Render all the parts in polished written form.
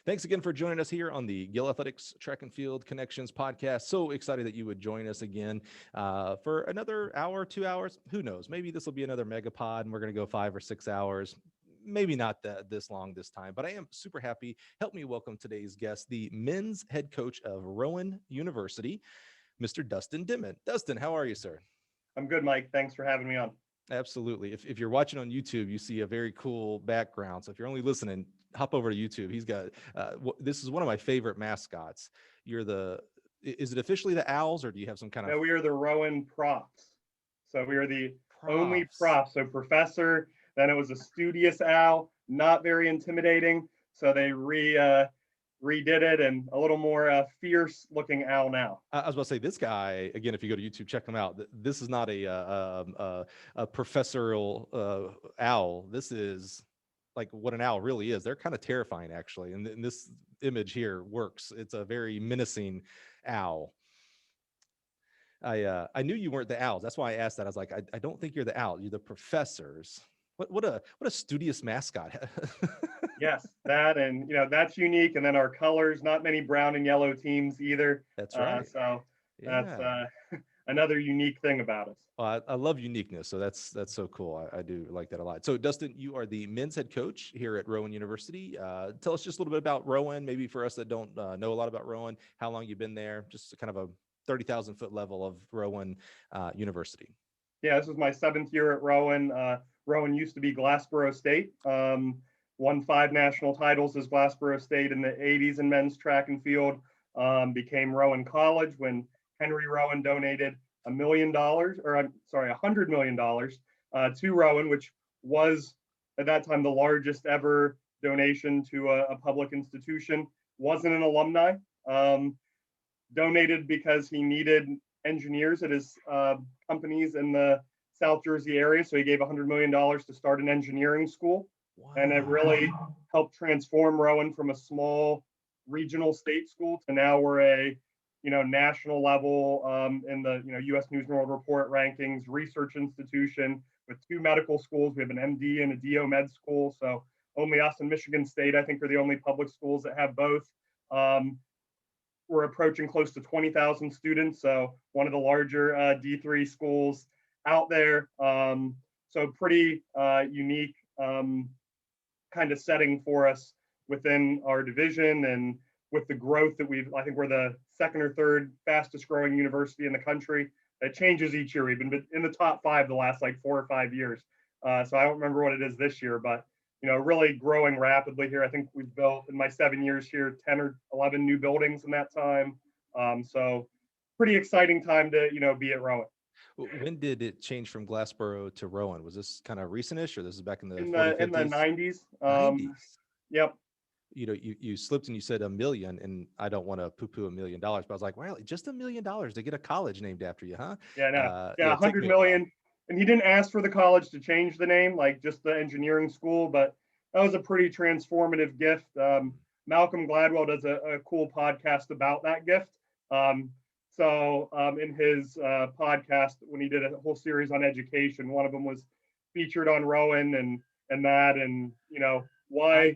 Thanks again for joining us here on the Gill Athletics Track and Field Connections podcast. So excited that you would join us again for another hour, 2 hours. Who knows? Maybe this will be another megapod and we're going to go 5 or 6 hours. Maybe not this long this time, but I am super happy. Help me welcome today's guest, the men's head coach of Rowan University, Mr. Dustin Dimit. Dustin, how are you, sir? I'm good, Mike. Thanks for having me on. Absolutely. If you're watching on YouTube, you see a very cool background. So if you're only listening, hop over to YouTube. He's got, this is one of my favorite mascots. Is it officially the Owls, or do you have some kind of? No, we are the Rowan Props. So we are the only Props. prop. So professor, then it was a studious owl, not very intimidating. So they redid it and a little more fierce looking owl now. I was about to say, this guy, again, if you go to YouTube, check him out. This is not a professorial owl. This is like what an owl really is. They're kind of terrifying, actually. And this image here works. It's a very menacing owl. I knew you weren't the Owls. That's why I asked that. I was like, I don't think you're the owl. You're the professors. What a studious mascot. Yes, that, and that's unique. And then our colors, not many brown and yellow teams either. That's right. So Yeah. that's another unique thing about us. Well, I love uniqueness, so that's so cool. I do like that a lot. So, Dustin, you are the men's head coach here at Rowan University. Tell us just a little bit about Rowan, maybe for us that don't know a lot about Rowan, how long you've been there, just kind of a 30,000 foot level of Rowan University. Yeah, this is my 7th year at Rowan. Rowan used to be Glassboro State. Won 5 national titles as Glassboro State in the 80s in men's track and field. Became Rowan College when Henry Rowan donated $100 million to Rowan, which was at that time the largest ever donation to a public institution. Wasn't an alumni. Donated because he needed engineers at his companies in the South Jersey area. So he gave $100 million to start an engineering school. Wow. And it really helped transform Rowan from a small regional state school to now we're a national level in the U.S. News and World Report rankings, research institution with 2 medical schools. We have an MD and a DO med school. So only us and Michigan State, I think, are the only public schools that have both. We're approaching close to 20,000 students. So one of the larger D3 schools out there. So pretty unique kind of setting for us within our division, and with the growth that I think we're the 2nd or 3rd fastest growing university in the country. It changes each year. We've been in the top 5 the last 4 or 5 years. So I don't remember what it is this year, but really growing rapidly here. I think we've built in my 7 years here 10 or 11 new buildings in that time. So pretty exciting time to be at Rowan. When did it change from Glassboro to Rowan? Was this kind of recentish, or this is back in the 90s? 90s. Yep. You slipped and you said $1 million, and I don't want to poo-poo $1 million, but I was like, well, just $1 million to get a college named after you, huh? Yeah, no. 100 million. And he didn't ask for the college to change the name, like just the engineering school, but that was a pretty transformative gift. Malcolm Gladwell does a cool podcast about that gift. So in his podcast, when he did a whole series on education, one of them was featured on Rowan and why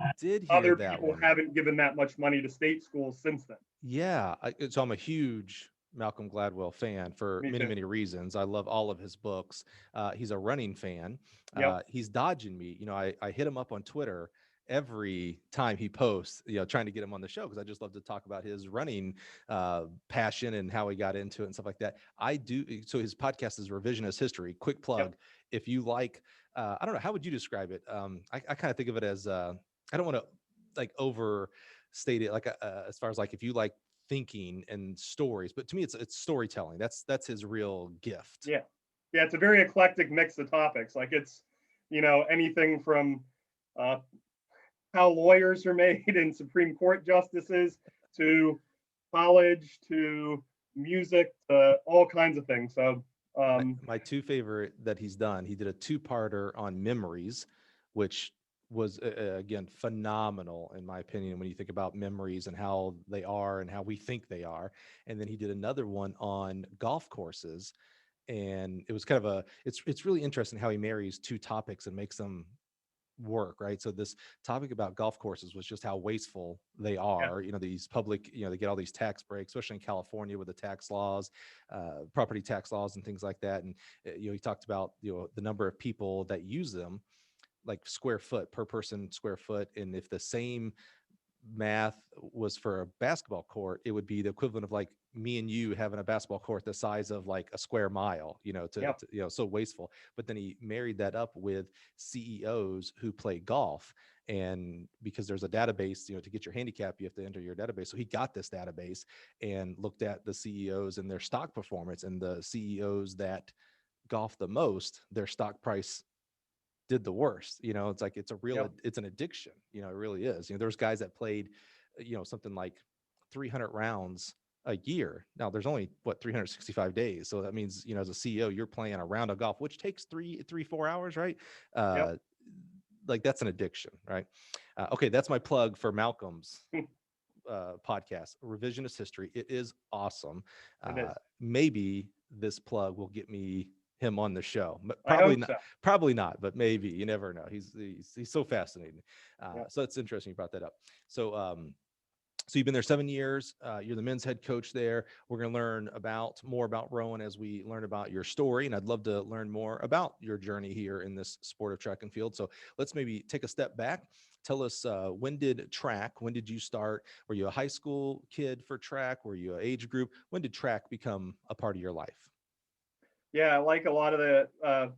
other people haven't given that much money to state schools since then. Yeah, so I'm a huge Malcolm Gladwell fan for many reasons. I love all of his books. He's a running fan. Yep. He's dodging me. I hit him up on Twitter every time he posts, trying to get him on the show, because I just love to talk about his running passion and how he got into it and stuff like that. I do. So his podcast is Revisionist History. Quick plug. Yep. If you like, I don't know, how would you describe it? I kind of think of it as, I don't want to overstate it, as far as if you like thinking and stories, but to me, it's storytelling. That's his real gift. Yeah. It's a very eclectic mix of topics. It's, anything from, how lawyers are made and Supreme Court justices, to college, to music, to all kinds of things. So my 2 favorite that he's done, he did a 2-parter on memories, which was again phenomenal in my opinion when you think about memories and how they are and how we think they are. And then he did another one on golf courses, and it was kind of it's really interesting how he marries 2 topics and makes them work, right? So this topic about golf courses was just how wasteful they Yeah. are. These public, they get all these tax breaks, especially in California with the tax laws, property tax laws and things like that. And, he talked about, the number of people that use them, like square foot per person square foot. And if the same math was for a basketball court, it would be the equivalent of like me and you having a basketball court the size of like a square mile, Yep. so wasteful. But then he married that up with CEOs who play golf. And because there's a database, to get your handicap, you have to enter your database. So he got this database and looked at the CEOs and their stock performance, and the CEOs that golf the most, their stock price did the worst. It's like, Yep. it's an addiction. It really is. There's guys that played, something like 300 rounds a year. Now there's only 365 days. So that means, as a CEO, you're playing a round of golf, which takes 4 hours, right? Yep. Uh, like that's an addiction, right? Okay. That's my plug for Malcolm's podcast, Revisionist History. It is awesome. It is. Maybe this plug will get me him on the show. I hope so. Probably not, but maybe. You never know. He's so fascinating. Yep. So it's interesting you brought that up. So you've been there 7 years. You're the men's head coach there. We're going to learn more about Rowan as we learn about your story. And I'd love to learn more about your journey here in this sport of track and field. So let's maybe take a step back. Tell us, when did you start? Were you a high school kid for track? Were you an age group? When did track become a part of your life? Yeah, like a lot of the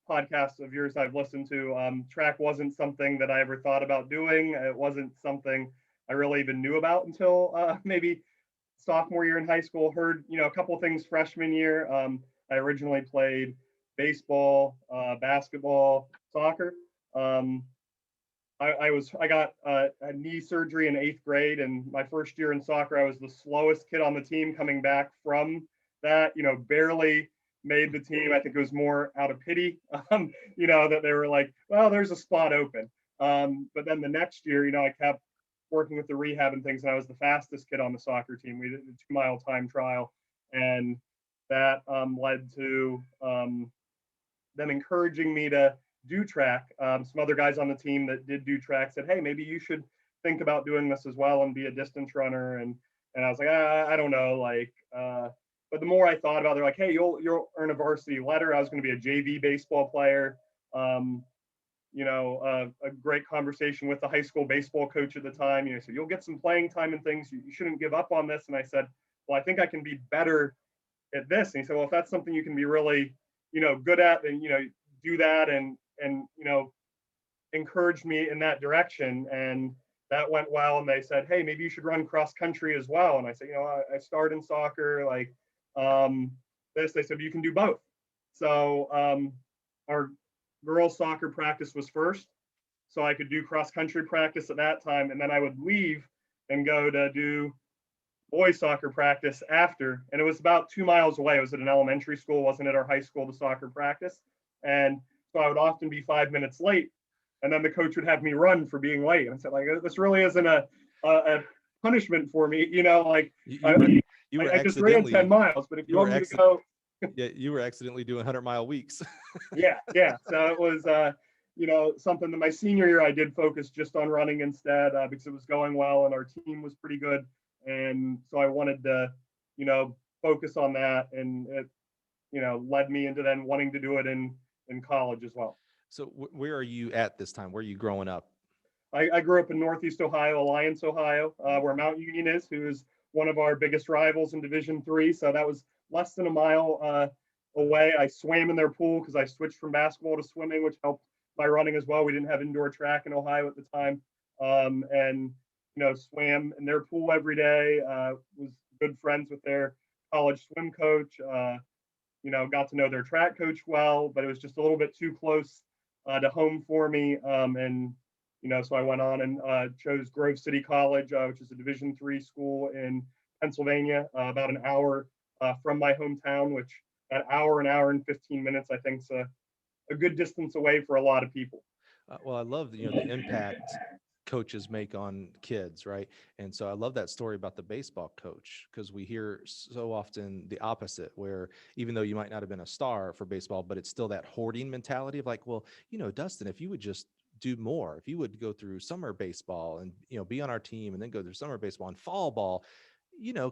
podcasts of yours I've listened to, track wasn't something that I ever thought about doing. It wasn't something I really even knew about until maybe sophomore year in high school. Heard, a couple of things freshman year. I originally played baseball, basketball, soccer. Um, I got a knee surgery in 8th grade, and my first year in soccer, I was the slowest kid on the team coming back from that. Barely made the team. I think it was more out of pity, that they were like, well, there's a spot open. But then the next year, I kept working with the rehab and things, and I was the fastest kid on the soccer team. We did a 2-mile time trial, and that led to them encouraging me to do track. Some other guys on the team that did do track said, hey, maybe you should think about doing this as well and be a distance runner. And I was like, I don't know. But the more I thought about it, they're like, hey, you'll earn a varsity letter. I was going to be a JV baseball player. A great conversation with the high school baseball coach at the time. So you'll get some playing time and things. You shouldn't give up on this. And I said, well, I think I can be better at this. And he said, well, if that's something you can be really, good at, then, do that. And encouraged me in that direction. And that went well. And they said, hey, maybe you should run cross country as well. And I said, I started in soccer, they said, you can do both. So our girls soccer practice was first. So I could do cross country practice at that time. And then I would leave and go to do boys soccer practice after. And it was about 2 miles away. It was at an elementary school, wasn't at our high school, the soccer practice. And so I would often be 5 minutes late. And then the coach would have me run for being late. And I said, this really isn't a punishment for me. You were I just ran 10 miles, but if you want me to go. Yeah, you were accidentally doing 100-mile weeks. Yeah. So it was, something that my senior year I did focus just on running instead because it was going well and our team was pretty good. And so I wanted to, focus on that. And it, led me into then wanting to do it in college as well. So where are you at this time? Where are you growing up? I grew up in Northeast Ohio, Alliance, Ohio, where Mount Union is, who is one of our biggest rivals in Division III. So that was less than a mile away. I swam in their pool because I switched from basketball to swimming, which helped my running as well. We didn't have indoor track in Ohio at the time. And swam in their pool every day, was good friends with their college swim coach, got to know their track coach well, but it was just a little bit too close to home for me. So I went on and chose Grove City College, which is a Division III school in Pennsylvania, about an hour from my hometown, which an hour and 15 minutes, I think is a good distance away for a lot of people. Well, I love the impact coaches make on kids, right? And so I love that story about the baseball coach, because we hear so often the opposite, where even though you might not have been a star for baseball, but it's still that hoarding mentality of like, well, Dustin, if you would just do more, if you would go through summer baseball and, be on our team and then go through summer baseball and fall ball,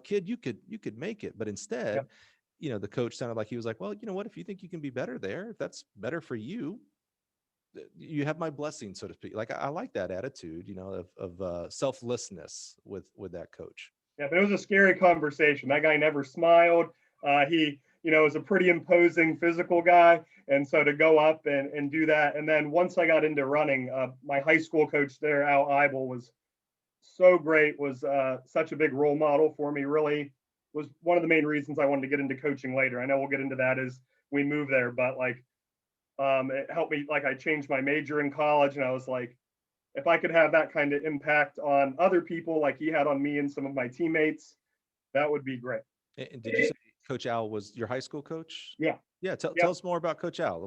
kid, you could make it. But instead, Yep. the coach sounded like he was like, well, you know what, if you think you can be better there, if that's better for you, you have my blessing, so to speak. Like, I like that attitude, of selflessness with that coach. Yeah, but it was a scary conversation. That guy never smiled. He, was a pretty imposing physical guy. And so to go up and do that. And then once I got into running, my high school coach there, Al Eibel, was so great, was such a big role model for me, really was one of the main reasons I wanted to get into coaching later. I know we'll get into that as we move there, but like, it helped me. Like, I changed my major in college, and I was like, if I could have that kind of impact on other people like he had on me and some of my teammates, that would be great. And did you say Coach Al was your high school coach? Yeah. Yeah. Tell, Yep. tell us more about Coach Al.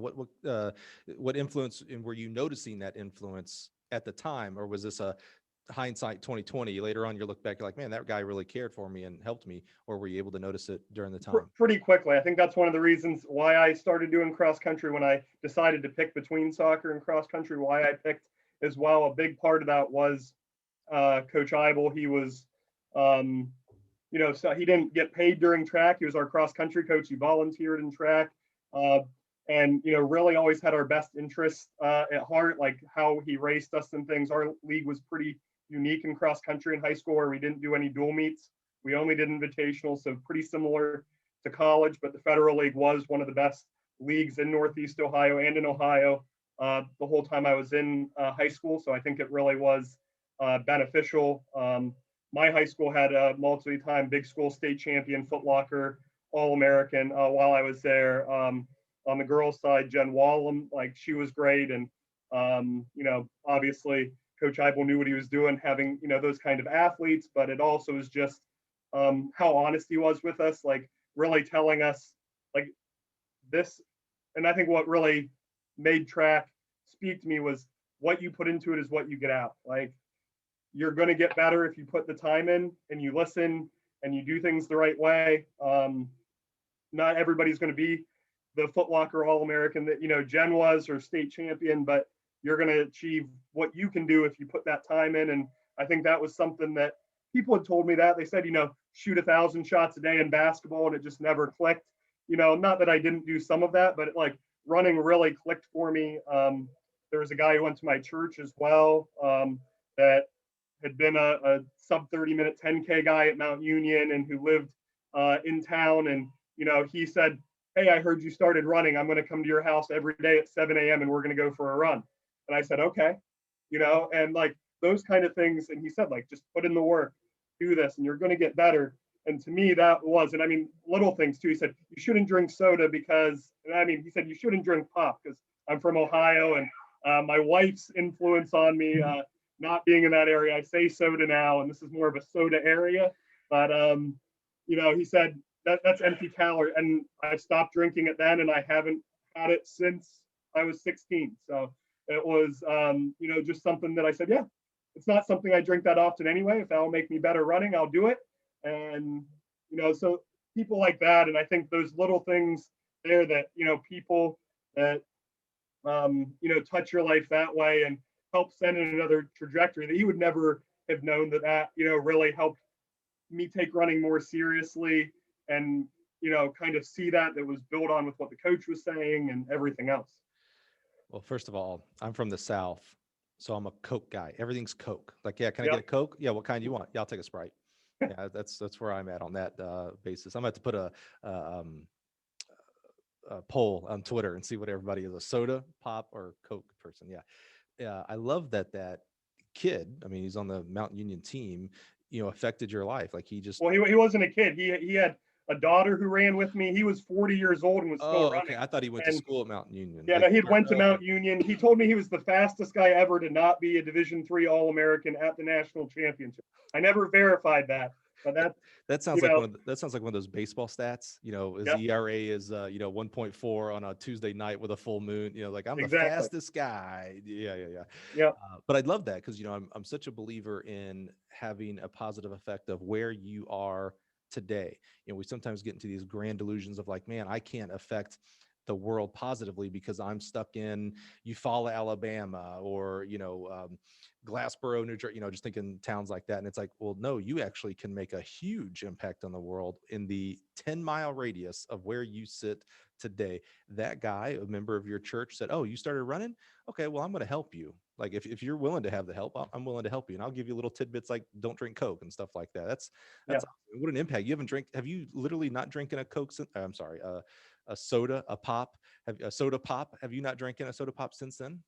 What influence, and were you noticing that influence at the time, or was this a hindsight 2020? Later on, you look back, you're like, man, that guy really cared for me and helped me, or were you able to notice it during the time? Pretty quickly. I think that's one of the reasons why I started doing cross country when I decided to pick between soccer and cross country, why I picked as well. A big part of that was Coach Eibel. He was, so he didn't get paid during track. He was our cross country coach. He volunteered in track. Uh, and really always had our best interests at heart, like how he raced us and things. Our league was pretty unique in cross country in high school, where we didn't do any dual meets. We only did invitational, so pretty similar to college, but the Federal League was one of the best leagues in Northeast Ohio and in Ohio the whole time I was in high school. So I think it really was beneficial. My high school had a multi-time big school state champion, footlocker, All-American while I was there. On the girls' side, Jen Wallum, like, she was great. And, obviously Coach Eibel knew what he was doing, having, those kind of athletes, but it also was just how honest he was with us, like really telling us like this. And I think what really made track speak to me was what you put into it is what you get out. Like, you're going to get better if you put the time in and you listen and you do things the right way. Not everybody's going to be the footlocker All-American that, Jen was, or state champion, but you're going to achieve what you can do if you put that time in. And I think that was something that people had told me that. They said, shoot 1,000 shots a day in basketball, and it just never clicked. Not that I didn't do some of that, but like running really clicked for me. There was a guy who went to my church as well that had been a sub 30-minute 10K guy at Mount Union and who lived in town. And, he said, hey, I heard you started running. I'm going to come to your house every day at 7 a.m. and we're going to go for a run. And I said, okay, and like those kind of things. And he said, like, just put in the work, do this, and you're going to get better. And to me, that was, and I mean, little things too. He said, you shouldn't drink soda because, he said, you shouldn't drink pop because I'm from Ohio. And my wife's influence on me, not being in that area, I say soda now, and this is more of a soda area. But, he said, that's empty calorie. And I stopped drinking it then, and I haven't had it since I was 16. So it was, just something that I said, yeah, it's not something I drink that often anyway. If that'll make me better running, I'll do it. And, so people like that. And I think those little things there that, people that, touch your life that way and help send in another trajectory that you would never have known that, really helped me take running more seriously and, kind of see that was built on with what the coach was saying and everything else. Well, first of all, I'm from the South, so I'm a Coke guy. Everything's Coke. Like, yeah, can I get a Coke? Yeah, what kind do you want? Yeah, I'll take a Sprite. Yeah, that's where I'm at on that basis. I'm going to have to put a poll on Twitter and see what everybody is, a soda, pop, or Coke person. Yeah, I love that kid. I mean, he's on the Mount Union team. Affected your life. Like, he just. Well, he wasn't a kid. He had a daughter who ran with me. He was 40 years old and was still running. Okay. I thought he went to school at Mount Union. Yeah, like, no, he went to Mount Union. He told me he was the fastest guy ever to not be a Division III All-American at the national championship. I never verified that, but that sounds like that sounds like one of those baseball stats. His ERA is 1.4 on a Tuesday night with a full moon. Like, I'm the fastest guy. Yeah. But I'd love that because I'm such a believer in having a positive effect of where you are today. We sometimes get into these grand delusions of like, man, I can't affect the world positively because I'm stuck in Eufaula, Alabama, or, Glassboro, New Jersey, just thinking towns like that. And it's like, well, no, you actually can make a huge impact on the world in the 10-mile radius of where you sit today. That guy, a member of your church, said, oh, you started running? Okay, well, I'm going to help you. Like, if you're willing to have the help, I'm willing to help you. And I'll give you little tidbits like don't drink Coke and stuff like that. Yeah. That's awesome. What an impact. Have you literally not drinking a Coke since, I'm sorry, a soda, a pop, a soda pop? Have you not drinking a soda pop since then?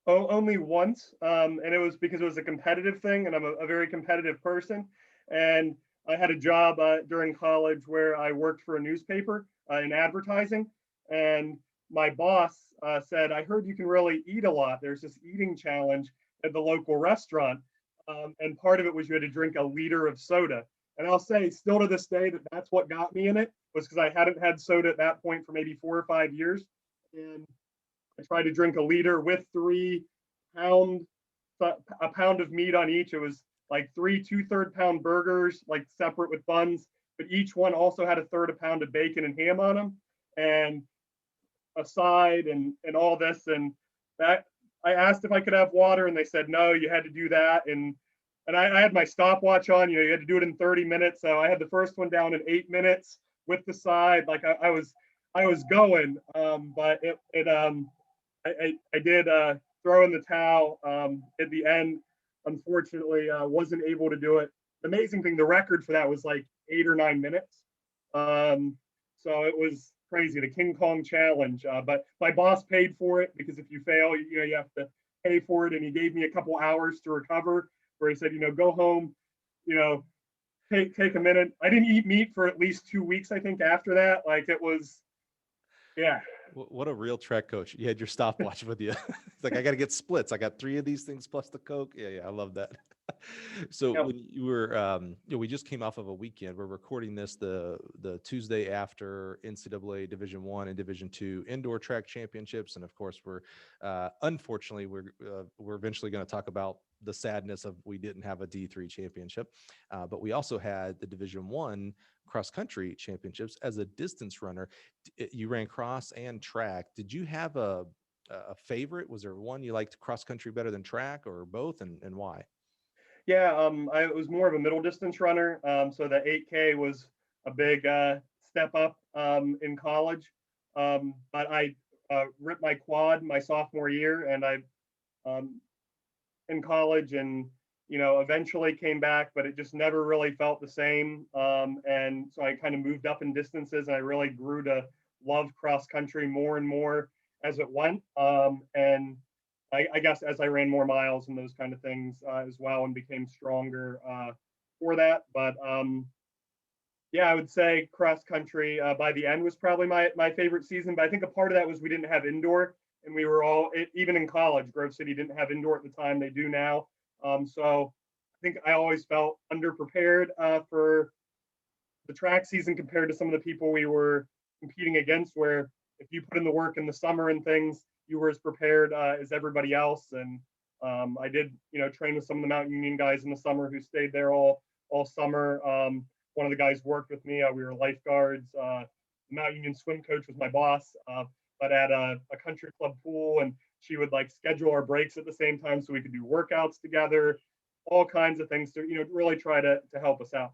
Oh, only once, and it was because it was a competitive thing, and I'm a very competitive person. And I had a job during college where I worked for a newspaper in advertising, and my boss said, "I heard you can really eat a lot. There's this eating challenge at the local restaurant, and part of it was you had to drink a liter of soda." And I'll say, still to this day, that's what got me in it was because I hadn't had soda at that point for maybe 4 or 5 years, and I tried to drink a liter with 3 pound, a pound of meat on each. It was like 3 2/3 pound burgers, like separate with buns, but each one also had a third a pound of bacon and ham on them, and a side and all this. And that I asked if I could have water, and they said no, you had to do that. And I had my stopwatch on. You had to do it in 30 minutes. So I had the first one down in 8 minutes with the side. Like I was going, but I did throw in the towel at the end. Unfortunately, wasn't able to do it. The amazing thing, the record for that was like 8 or 9 minutes. So it was crazy, the King Kong challenge. But my boss paid for it because if you fail, you have to pay for it. And he gave me a couple hours to recover. Where he said, go home, take a minute. I didn't eat meat for at least 2 weeks, I think, after that. Like it was, yeah. What a real track coach. You had your stopwatch with you. It's like, I got to get splits. I got 3 of these things plus the Coke. Yeah. I love that. So Yep. when you were, we just came off of a weekend. We're recording this the Tuesday after NCAA Division I and Division II indoor track championships. And of course unfortunately, we're eventually going to talk about the sadness of we didn't have a D3 championship. But we also had the Division I cross country championships. As a distance runner, you ran cross and track. Did you have a favorite? Was there one you liked cross country better than track, or both, and why? Yeah, I was more of a middle distance runner. So the 8K was a big step up in college. But I ripped my quad my sophomore year, and I um, in college, and eventually came back, but it just never really felt the same. And so I kind of moved up in distances, and I really grew to love cross country more and more as it went. And I guess as I ran more miles and those kind of things as well, and became stronger for that. But yeah, I would say cross country by the end was probably my favorite season. But I think a part of that was we didn't have indoor, and we were all, even in college, Grove City didn't have indoor at the time. They do now. So I think I always felt underprepared for the track season compared to some of the people we were competing against, where if you put in the work in the summer and things, you were as prepared as everybody else. And I did, train with some of the Mountain Union guys in the summer who stayed there all summer. One of the guys worked with me. We were lifeguards. The Mountain Union swim coach was my boss, but at a country club pool, and she would like schedule our breaks at the same time so we could do workouts together, all kinds of things to really try to help us out.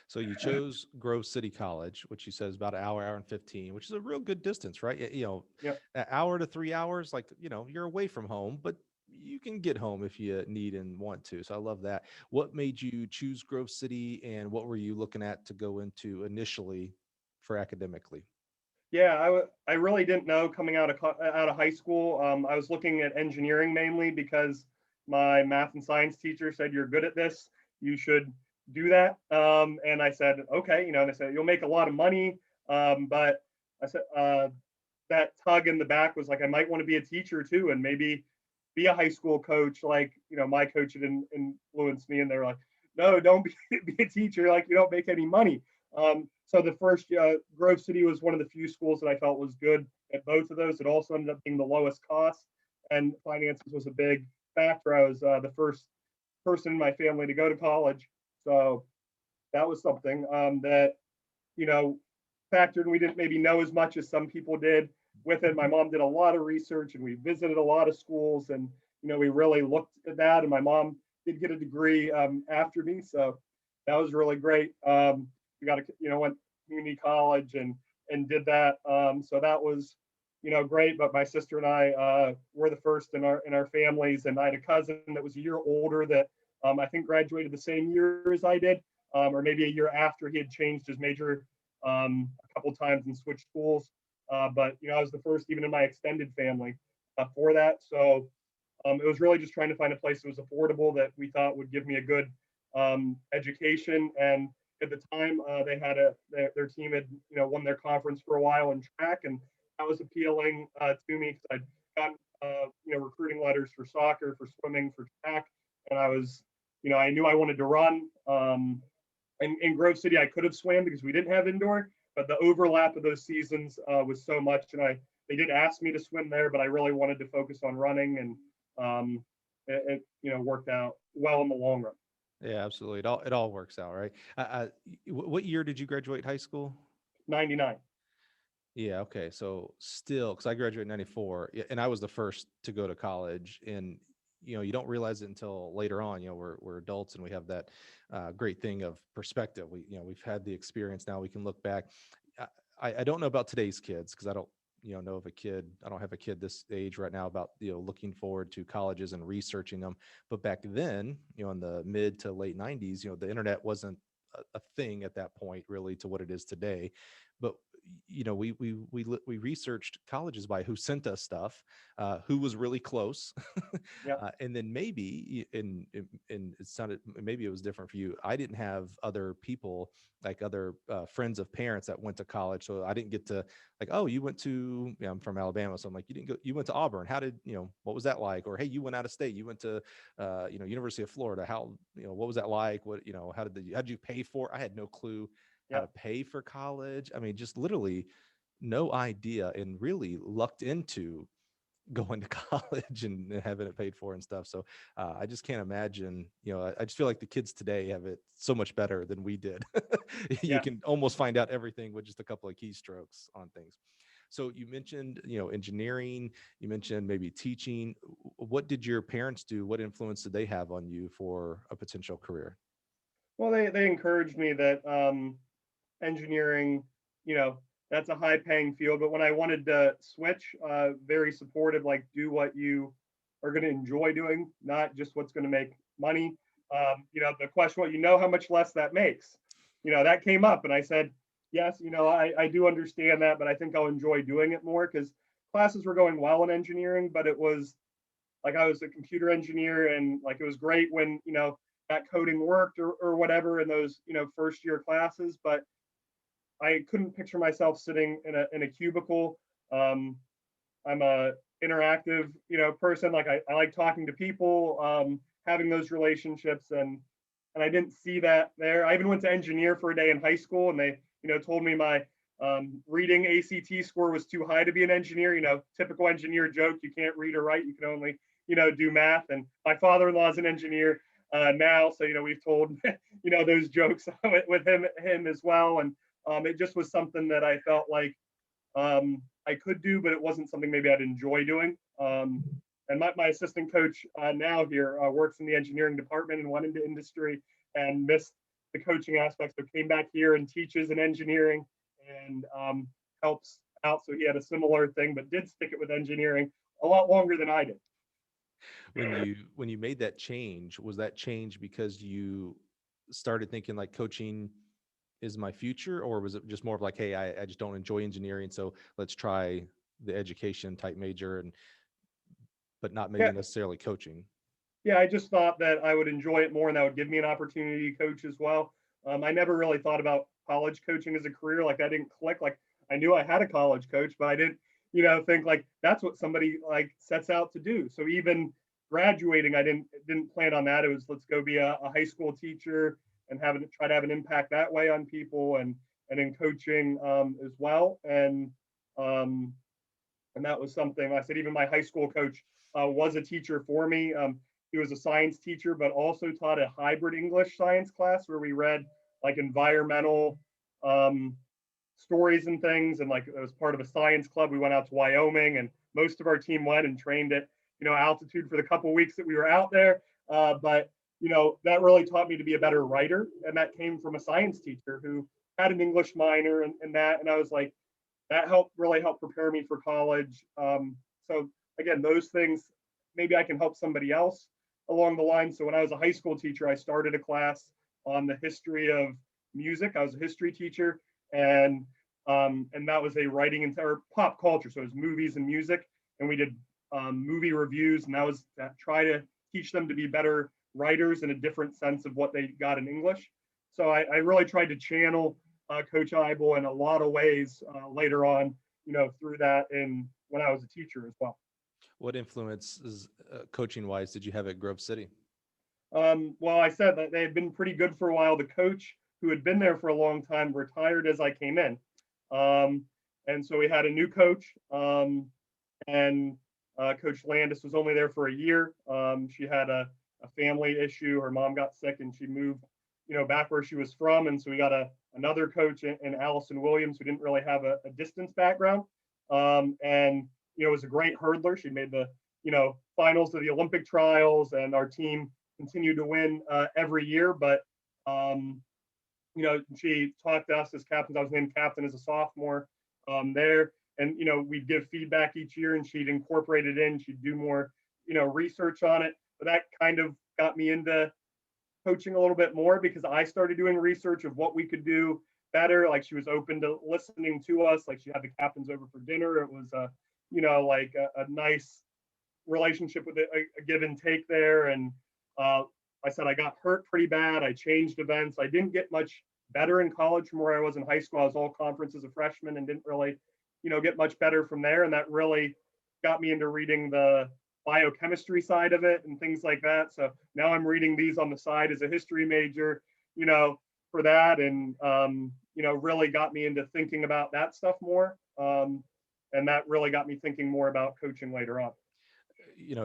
So you chose Grove City College, which you said is about an hour and 15, which is a real good distance, right? Yeah. An hour to 3 hours, like, you're away from home, but you can get home if you need and want to. So I love that. What made you choose Grove City, and what were you looking at to go into initially for academically? Yeah, I really didn't know coming out of high school. I was looking at engineering mainly because my math and science teacher said, "You're good at this. You should do that." And I said, "Okay," and they said, "You'll make a lot of money." But I said that tug in the back was like, I might want to be a teacher too, and maybe be a high school coach. Like my coach had influenced me, and they were like, "No, don't be a teacher. Like you don't make any money." So the first Grove City was one of the few schools that I felt was good at both of those. It also ended up being the lowest cost, and finances was a big factor. I was the first person in my family to go to college, so that was something that you know factored. And we didn't maybe know as much as some people did. with it. My mom did a lot of research and we visited a lot of schools, and we really looked at that. And my mom did get a degree after me, so that was really great. We got to went to community college and did that. So that was great. But my sister and I were the first in our families, and I had a cousin that was a year older that I think graduated the same year as I did, or maybe a year after. He had changed his major a couple times and switched schools. But I was the first, even in my extended family, for that. So it was really just trying to find a place that was affordable that we thought would give me a good education. And at the time, they had their team had won their conference for a while in track, and that was appealing to me because I'd gotten recruiting letters for soccer, for swimming, for track, and I was I knew I wanted to run. In Grove City, I could have swam because we didn't have indoor, but the overlap of those seasons was so much, and they did ask me to swim there, but I really wanted to focus on running, and it worked out well in the long run. Yeah, absolutely. It all works out, right? What year did you graduate high school? 99. Yeah, okay. So still, because I graduated in 94, and I was the first to go to college. And you don't realize it until later on. We're adults and we have that great thing of perspective. We've had the experience now. We can look back. I don't know about today's kids because I don't know of a kid. I don't have a kid this age right now about looking forward to colleges and researching them. But back then, in the mid to late 90s, the internet wasn't a thing at that point really to what it is today. But we researched colleges by who sent us stuff, who was really close, Yeah. and then maybe it sounded, maybe it was different for you. I didn't have other people, like other friends of parents that went to college, so I didn't get to, like, oh, you went to, I'm from Alabama, so I'm like, you went to Auburn. How did what was that like? Or hey, you went out of state. You went to University of Florida. How what was that like? What how did you pay for? I had no clue how Yeah. to pay for college. I mean, just literally no idea, and really lucked into going to college and having it paid for and stuff. So I just can't imagine, I just feel like the kids today have it so much better than we did. You Yeah. can almost find out everything with just a couple of keystrokes on things. So you mentioned, engineering, you mentioned maybe teaching. What did your parents do? What influence did they have on you for a potential career? Well, they encouraged me that engineering, that's a high paying field. But when I wanted to switch, very supportive, like do what you are going to enjoy doing, not just what's going to make money. The question, well, how much less that makes, that came up. And I said, yes, I do understand that, but I think I'll enjoy doing it more because classes were going well in engineering, but it was like I was a computer engineer and like it was great when, that coding worked or whatever in those, first year classes, but I couldn't picture myself sitting in a cubicle. I'm a interactive, person. Like I like talking to people, having those relationships, and I didn't see that there. I even went to engineer for a day in high school, and they, told me my reading ACT score was too high to be an engineer. Typical engineer joke: you can't read or write, you can only, do math. And my father-in-law is an engineer now, so we've told those jokes with him as well, and it just was something that I felt like I could do, but it wasn't something maybe I'd enjoy doing. And my assistant coach now here works in the engineering department and went into industry and missed the coaching aspect. So came back here and teaches in engineering and helps out. So he had a similar thing, but did stick it with engineering a lot longer than I did. When you made that change, was that change because you started thinking like coaching is my future, or was it just more of like, hey, I just don't enjoy engineering, so let's try the education type major, and but not maybe Yeah, necessarily coaching? yeah. I just thought that I would enjoy it more, and that would give me an opportunity to coach as well. I never really thought about college coaching as a career. Like I didn't click. Like I knew I had a college coach, but I didn't, think like that's what somebody like sets out to do. So even graduating, I didn't plan on that. It was let's go be a high school teacher and try to have an impact that way on people and in coaching as well. And that was something I said. Even my high school coach was a teacher for me. He was a science teacher, but also taught a hybrid English science class where we read like environmental stories and things. And like, it was part of a science club. We went out to Wyoming, and most of our team went and trained at, altitude for the couple of weeks that we were out there. But that really taught me to be a better writer. And that came from a science teacher who had an English minor and that. And I was like, that really helped prepare me for college. So again, those things, maybe I can help somebody else along the line. So when I was a high school teacher, I started a class on the history of music. I was a history teacher, and that was a writing or pop culture. So it was movies and music, and we did movie reviews, and that was to try to teach them to be better writers in a different sense of what they got in English. So I really tried to channel Coach Eibel in a lot of ways later on, through that, and when I was a teacher as well. What influences, coaching wise, did you have at Grove City? Well, I said that they had been pretty good for a while. The coach who had been there for a long time retired as I came in. And so we had a new coach, and Coach Landis was only there for a year. She had a family issue. Her mom got sick and she moved, back where she was from. And so we got another coach in Allison Williams, who didn't really have a distance background. And was a great hurdler. She made the, finals of the Olympic trials, and our team continued to win every year. But, she taught us as captains. I was named captain as a sophomore there. And, we'd give feedback each year, and she'd incorporate it in. She'd do more, research on it. But that kind of got me into coaching a little bit more, because I started doing research of what we could do better. Like, she was open to listening to us. Like, she had the captains over for dinner. It was a nice relationship with a give and take there. And I said I got hurt pretty bad. I changed events. I didn't get much better in college from where I was in high school. I was all conference as a freshman and didn't really, get much better from there. And that really got me into reading the biochemistry side of it and things like that. So now I'm reading these on the side as a history major, for that. And, really got me into thinking about that stuff more. And that really got me thinking more about coaching later on.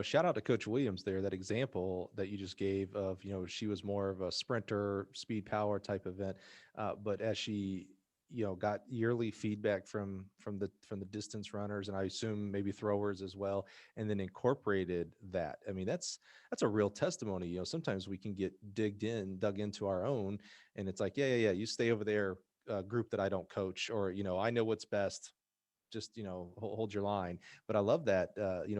Shout out to Coach Williams there. That example that you just gave of, she was more of a sprinter, speed, power type event. But as she, got yearly feedback from the distance runners, and I assume maybe throwers as well, and then incorporated that. I mean, that's a real testimony. Sometimes we can get dug into our own, and it's like, yeah, you stay over there, group that I don't coach, or, I know what's best. Just, hold your line. But I love that,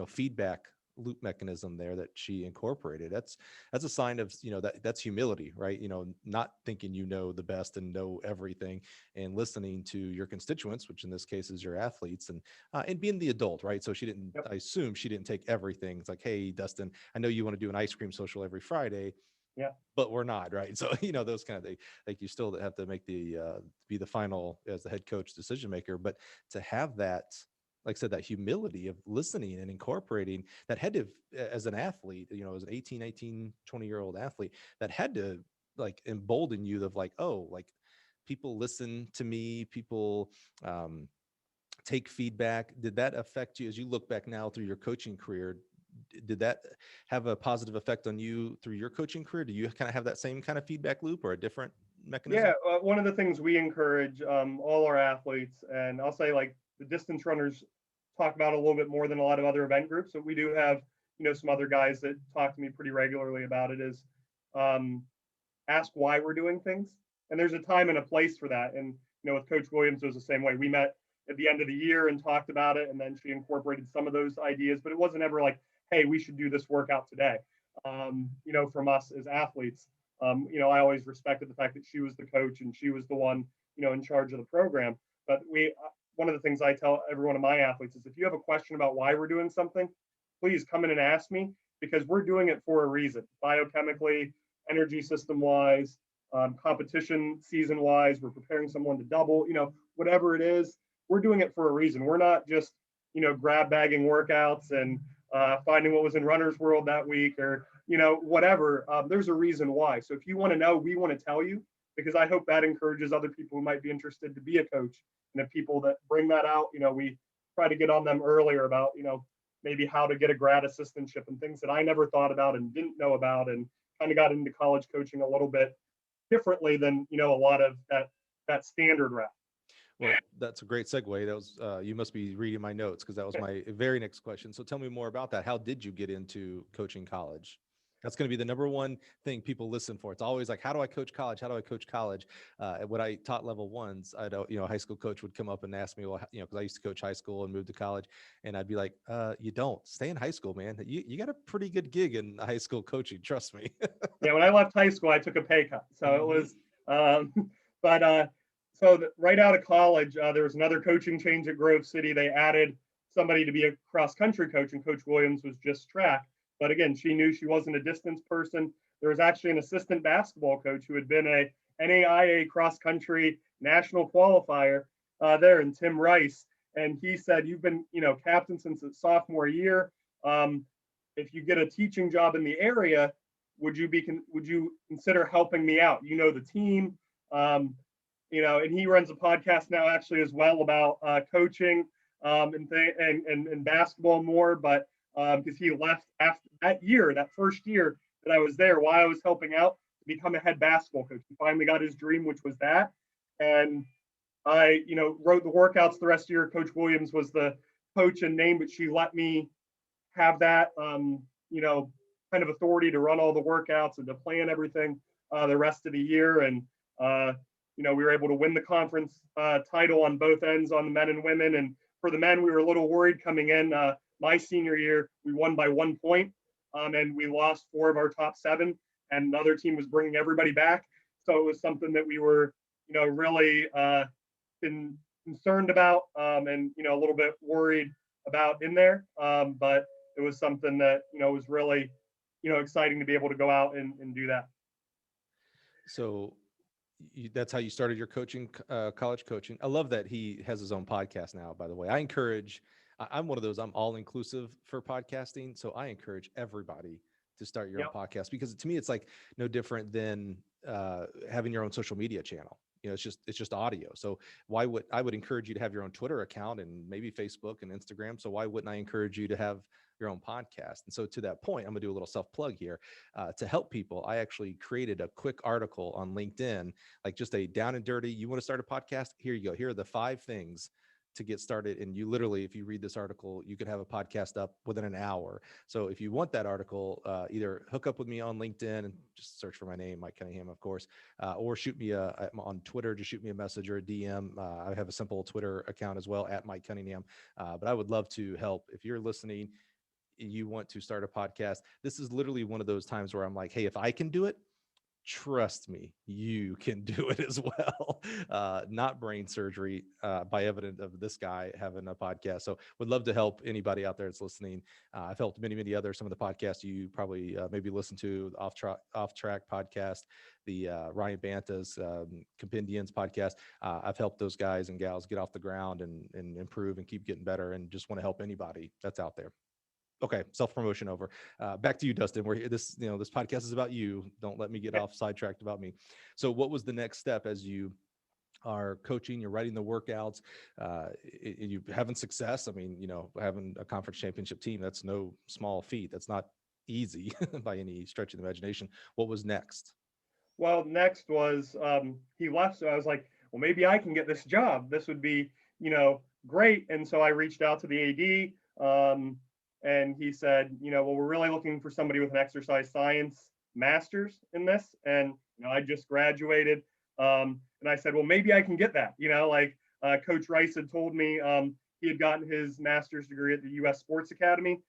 feedback loop mechanism there that she incorporated. That's a sign of, that's humility, right? Not thinking the best and know everything, and listening to your constituents, which in this case is your athletes, and being the adult, right? So she didn't, Yep. I assume she didn't take everything. It's like, hey, Dustin, I know you want to do an ice cream social every Friday. Yeah. But we're not, right? So, those kind of things, like, you still have to make be the final, as the head coach, decision maker. But to have that, like I said, that humility of listening and incorporating, that had to, as an athlete, as an 18, 19, 20-year-old athlete, that had to, like, embolden you of, like, oh, like, people listen to me, people take feedback. Did that affect you as you look back now through your coaching career? Did that have a positive effect on you through your coaching career? Do you kind of have that same kind of feedback loop, or a different mechanism? Yeah, one of the things we encourage all our athletes, and I'll say, like, the distance runners talk about a little bit more than a lot of other event groups. So we do have, some other guys that talk to me pretty regularly about it, is ask why we're doing things. And there's a time and a place for that. And, with Coach Williams, it was the same way. We met at the end of the year and talked about it. And then she incorporated some of those ideas, but it wasn't ever like, hey, we should do this workout today. From us as athletes, I always respected the fact that she was the coach and she was the one, in charge of the program. But one of the things I tell every one of my athletes is, if you have a question about why we're doing something, please come in and ask me, because we're doing it for a reason, biochemically, energy system wise, competition season wise. We're preparing someone to double, whatever it is, we're doing it for a reason. We're not just, grab bagging workouts and finding what was in Runner's World that week, or, whatever. There's a reason why. So if you want to know, we want to tell you, because I hope that encourages other people who might be interested to be a coach. And the people that bring that out, we try to get on them earlier about, maybe how to get a grad assistantship and things that I never thought about and didn't know about, and kind of got into college coaching a little bit differently than, a lot of that standard route. Well, that's a great segue. That was you must be reading my notes because that was my very next question. So tell me more about that. How did you get into coaching college? That's going to be the number one thing people listen for. It's always like, how do I coach college? How do I coach college? When I taught level ones, I don't, a high school coach would come up and ask me, well, because I used to coach high school and moved to college, and I'd be like, you don't stay in high school, man. You got a pretty good gig in high school coaching. Trust me. Yeah, when I left high school, I took a pay cut. So it Mhm. was, but right out of college, there was another coaching change at Grove City. They added somebody to be a cross country coach, and Coach Williams was just track. But again, she knew she wasn't a distance person. There was actually an assistant basketball coach who had been a NAIA cross country national qualifier there, and Tim Rice. And he said, "You've been, captain since the sophomore year. Um, if you get a teaching job in the area, would you consider helping me out? You know the team, and he runs a podcast now actually as well about coaching and basketball more. But because he left after that first year that I was there, while I was helping out, to become a head basketball coach. He finally got his dream, which was that. And I, wrote the workouts the rest of the year. Coach Williams was the coach and name, but she let me have that, kind of authority to run all the workouts and to plan everything the rest of the year. And, we were able to win the conference title on both ends on the men and women. And for the men, we were a little worried coming in. My senior year, we won by 1 point, and we lost 4 of our top 7. And another team was bringing everybody back. So it was something that we were, really been concerned about, and, a little bit worried about in there. But it was something that, was really, exciting to be able to go out and do that. So that's how you started your coaching, college coaching. I love that he has his own podcast now, by the way. I'm one of those, I'm all inclusive for podcasting. So I encourage everybody to start your own Yep. podcast, because to me, it's like no different than having your own social media channel. It's just audio. So I would encourage you to have your own Twitter account and maybe Facebook and Instagram. So why wouldn't I encourage you to have your own podcast? And so to that point, I'm gonna do a little self plug here. To help people, I actually created a quick article on LinkedIn, like just a down and dirty, you want to start a podcast? Here you go. Here are the 5 things to get started. And you literally, if you read this article, you could have a podcast up within an hour. So if you want that article, either hook up with me on LinkedIn and just search for my name, Mike Cunningham, of course, or shoot me on Twitter, just shoot me a message or a DM. I have a simple Twitter account as well, at Mike Cunningham. But I would love to help. If you're listening, you want to start a podcast, this is literally one of those times where I'm like, hey, if I can do it, trust me, you can do it as well. Not brain surgery, by evidence of this guy having a podcast. So would love to help anybody out there that's listening. I've helped many other, some of the podcasts you probably maybe listen to, the off track podcast, the Ryan Banta's Compendians podcast. I've helped those guys and gals get off the ground and improve and keep getting better, and just want to help anybody that's out there. Okay, self-promotion over. Back to you, Dustin. We're here. This podcast is about you. Don't let me get off sidetracked about me. So what was the next step as you are coaching, you're writing the workouts, you having success? I mean, having a conference championship team, that's no small feat. That's not easy by any stretch of the imagination. What was next? Well, next was he left, so I was like, well, maybe I can get this job. This would be, great. And so I reached out to the AD, and he said, well, we're really looking for somebody with an exercise science master's in this, and I just graduated, and I said, well, maybe I can get that. Coach Rice had told me he had gotten his master's degree at the US Sports Academy.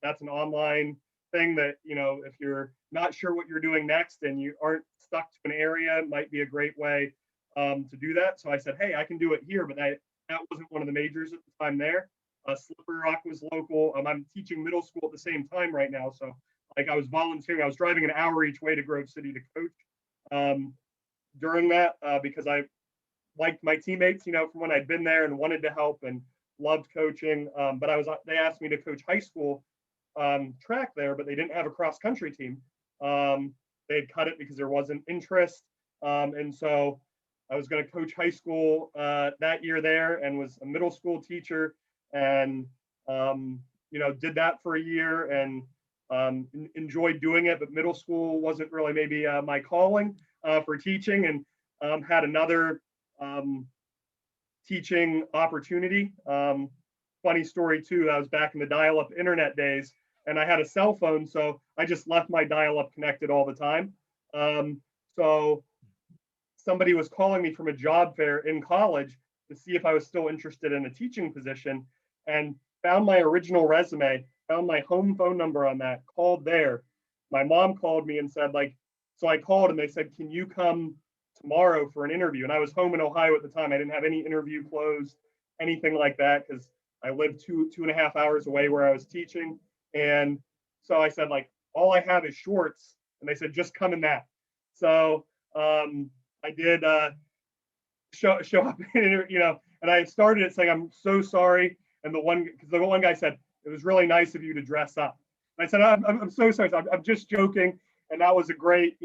That's an online thing that, if you're not sure what you're doing next and you aren't stuck to an area, it might be a great way to do that. So I said, hey, I can do it here, but that wasn't one of the majors at the time there. Slippery Rock was local. I'm teaching middle school at the same time right now. So I was volunteering. I was driving an hour each way to Grove City to coach during that because I liked my teammates, from when I'd been there and wanted to help and loved coaching. But they asked me to coach high school track there, but they didn't have a cross country team. They had cut it because there wasn't interest. And so I was going to coach high school that year there, and was a middle school teacher, and, did that for a year and enjoyed doing it. But middle school wasn't really maybe my calling for teaching, and had another teaching opportunity. Funny story too, I was back in the dial-up internet days, and I had a cell phone, so I just left my dial-up connected all the time. So somebody was calling me from a job fair in college to see if I was still interested in a teaching position, and found my original resume, found my home phone number on that, called there. My mom called me and said, like, so I called and they said, can you come tomorrow for an interview? And I was home in Ohio at the time. I didn't have any interview clothes, anything like that, because I lived 2.5 hours away where I was teaching. And so I said, like, all I have is shorts. And they said, just come in that. So I did show up, and I started it saying, I'm so sorry. And the one guy said, it was really nice of you to dress up. And I said, I'm so sorry. I'm just joking. And that was a great,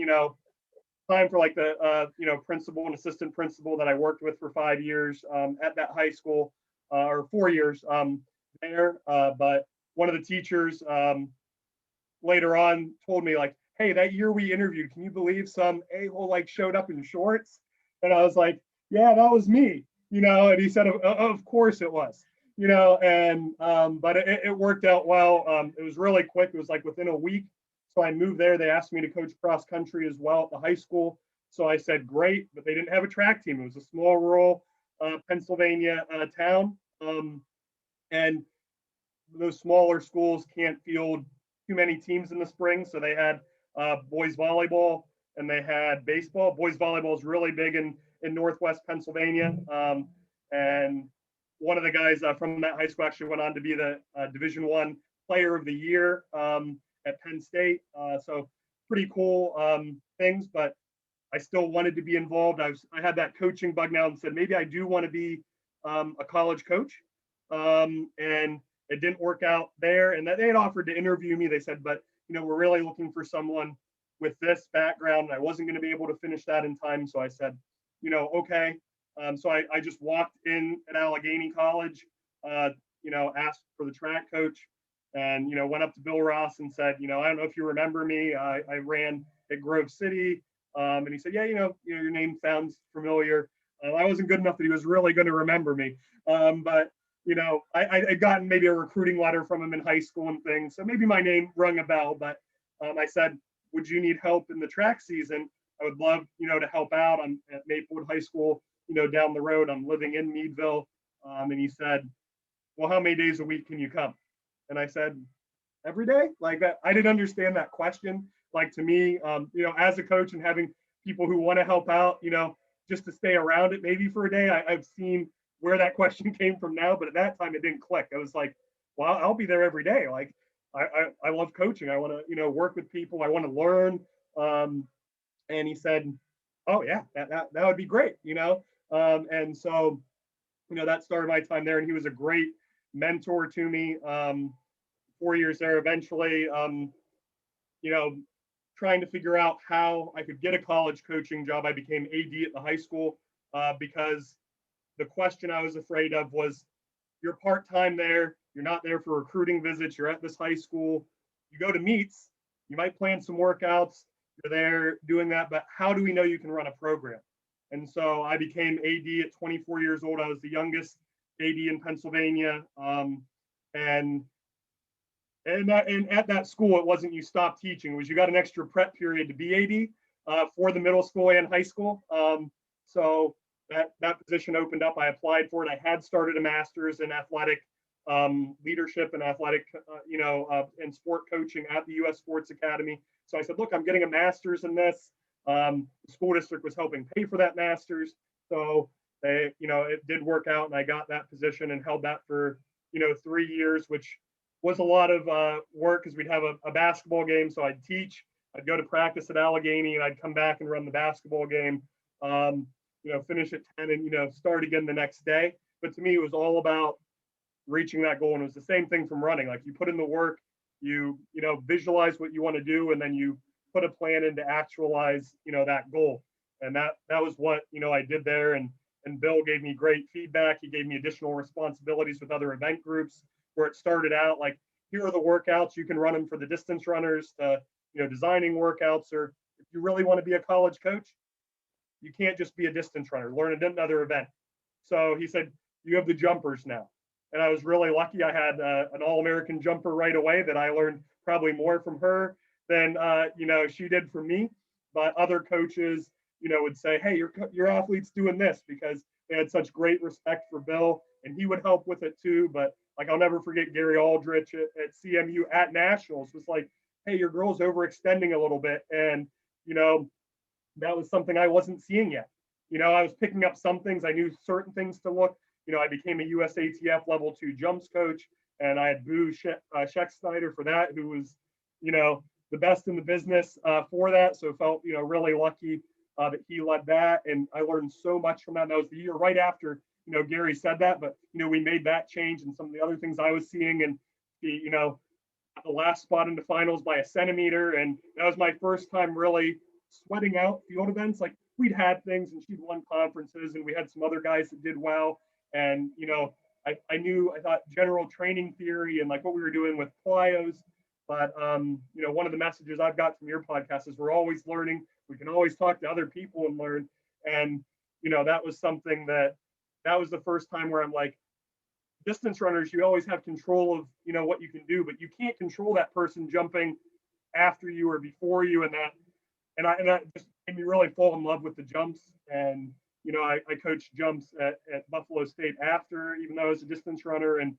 time for like the, principal and assistant principal that I worked with for 5 years at that high school, or 4 years there. But one of the teachers later on told me, like, hey, that year we interviewed, can you believe some a-hole like showed up in shorts? And I was like, yeah, that was me, and he said, of course it was, and but it worked out well. It was really quick. It was like within a week. So I moved there. They asked me to coach cross country as well at the high school. So I said, great, but they didn't have a track team. It was a small rural Pennsylvania town. And those smaller schools can't field too many teams in the spring. So they had boys volleyball and they had baseball. Boys volleyball is really big in Northwest Pennsylvania. And one of the guys from that high school actually went on to be the Division I Player of the Year at Penn State. So pretty cool things, but I still wanted to be involved. I had that coaching bug now and said, maybe I do want to be a college coach. And it didn't work out there. And that they had offered to interview me. They said, but we're really looking for someone with this background. And I wasn't going to be able to finish that in time. So I said, okay. So I just walked in at Allegheny College, asked for the track coach, and went up to Bill Ross and said, I don't know if you remember me. I ran at Grove City, and he said, yeah, your name sounds familiar. I wasn't good enough that he was really going to remember me, but I'd gotten maybe a recruiting letter from him in high school and things, so maybe my name rung a bell. But I said, would you need help in the track season? I would love, to help out. I'm at Maplewood High School, down the road. I'm living in Meadville. And he said, well, how many days a week can you come? And I said, every day. Like that. I didn't understand that question. Like to me, as a coach and having people who want to help out, just to stay around it maybe for a day. I've seen where that question came from now, but at that time it didn't click. I was like, well, I'll be there every day. Like I love coaching. I want to, work with people. I want to learn. And he said, oh yeah, that would be great, and so, that started my time there. And he was a great mentor to me. 4 years there, eventually, trying to figure out how I could get a college coaching job. I became AD at the high school because the question I was afraid of was, you're part-time there, you're not there for recruiting visits, you're at this high school, you go to meets, you might plan some workouts, you're there doing that, but how do we know you can run a program? And so I became AD at 24 years old. I was the youngest AD in Pennsylvania. And at that school, it wasn't you stopped teaching, it was you got an extra prep period to be AD for the middle school and high school. So that position opened up. I applied for it. I had started a master's in athletic leadership and athletic, and sport coaching at the US Sports Academy. So I said, look, I'm getting a master's in this. The school district was helping pay for that master's. So they, it did work out, and I got that position and held that for, 3 years, which was a lot of work because we'd have a basketball game. So I'd teach, I'd go to practice at Allegheny, and I'd come back and run the basketball game, finish at 10 and, start again the next day. But to me, it was all about reaching that goal. And it was the same thing from running. Like you put in the work, you visualize what you want to do, and then you put a plan in to actualize, that goal. And that was what, I did there. And Bill gave me great feedback. He gave me additional responsibilities with other event groups, where it started out like, here are the workouts, you can run them for the distance runners, to, designing workouts. Or if you really want to be a college coach, you can't just be a distance runner, learn another event. So he said, you have the jumpers now. And I was really lucky. I had an All-American jumper right away that I learned probably more from her than she did from me. But other coaches, would say, hey, your athlete's doing this, because they had such great respect for Bill, and he would help with it too. But like, I'll never forget Gary Aldrich at CMU at nationals was like, hey, your girl's overextending a little bit. And you know that was something I wasn't seeing yet. I was picking up some things. I knew certain things to look. I became a USATF level 2 jumps coach, and I had Boo Scheck for that, who was, the best in the business for that. So felt, really lucky that he led that. And I learned so much from that. And that was the year right after, Gary said that, but, we made that change, and some of the other things I was seeing, and the last spot in the finals by a centimeter. And that was my first time really sweating out field events. Like, we'd had things, and she'd won conferences, and we had some other guys that did well. And, I thought general training theory and like what we were doing with plyos. But, one of the messages I've got from your podcast is we're always learning. We can always talk to other people and learn. And, that was something that was the first time where I'm like, distance runners, you always have control of, what you can do, but you can't control that person jumping after you or before you. And that just made me really fall in love with the jumps. And, I coached jumps at Buffalo State after, even though I was a distance runner, and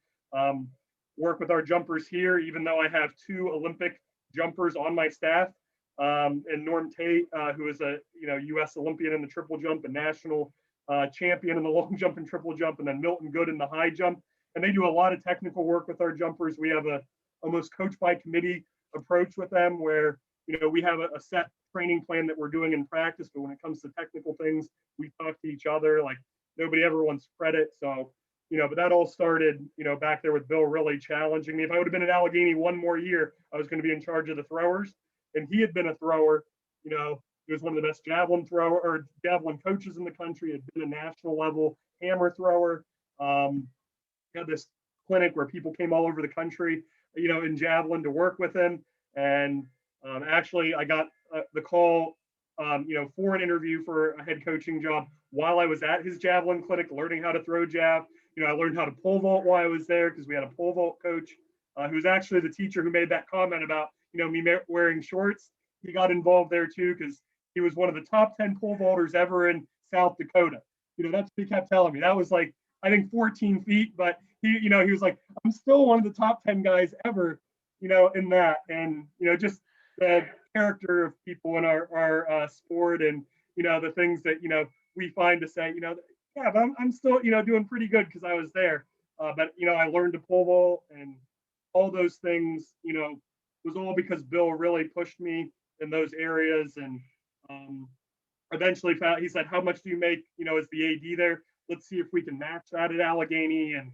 work with our jumpers here, even though I have 2 Olympic jumpers on my staff. And Norm Tate, who is a, U.S. Olympian in the triple jump and national champion in the long jump and triple jump, and then Milton Good in the high jump. And they do a lot of technical work with our jumpers. We have a almost coach by committee approach with them, where we have a set training plan that we're doing in practice, but when it comes to technical things, we talk to each other. Like, nobody ever wants credit. So but that all started back there with Bill really challenging me. If I would have been at Allegheny one more year, I was going to be in charge of the throwers, and he had been a thrower. He was one of the best javelin coaches in the country. Had been a national level hammer thrower. Had this clinic where people came all over the country, in javelin to work with him. And actually, I got the call, for an interview for a head coaching job while I was at his javelin clinic, learning how to throw jav. I learned how to pole vault while I was there, because we had a pole vault coach who was actually the teacher who made that comment about, me wearing shorts. He got involved there too, because he was one of the top 10 pole vaulters ever in South Dakota. That's what he kept telling me. That was like, I think 14 feet, but he was like, I'm still one of the top 10 guys ever, in that. And, just the character of people in our sport, and, the things that, we find to say, yeah, but I'm still, doing pretty good because I was there. But, I learned to pole vault, and all those things, was all because Bill really pushed me in those areas. And eventually he said, how much do you make, as the AD there? Let's see if we can match that at Allegheny. And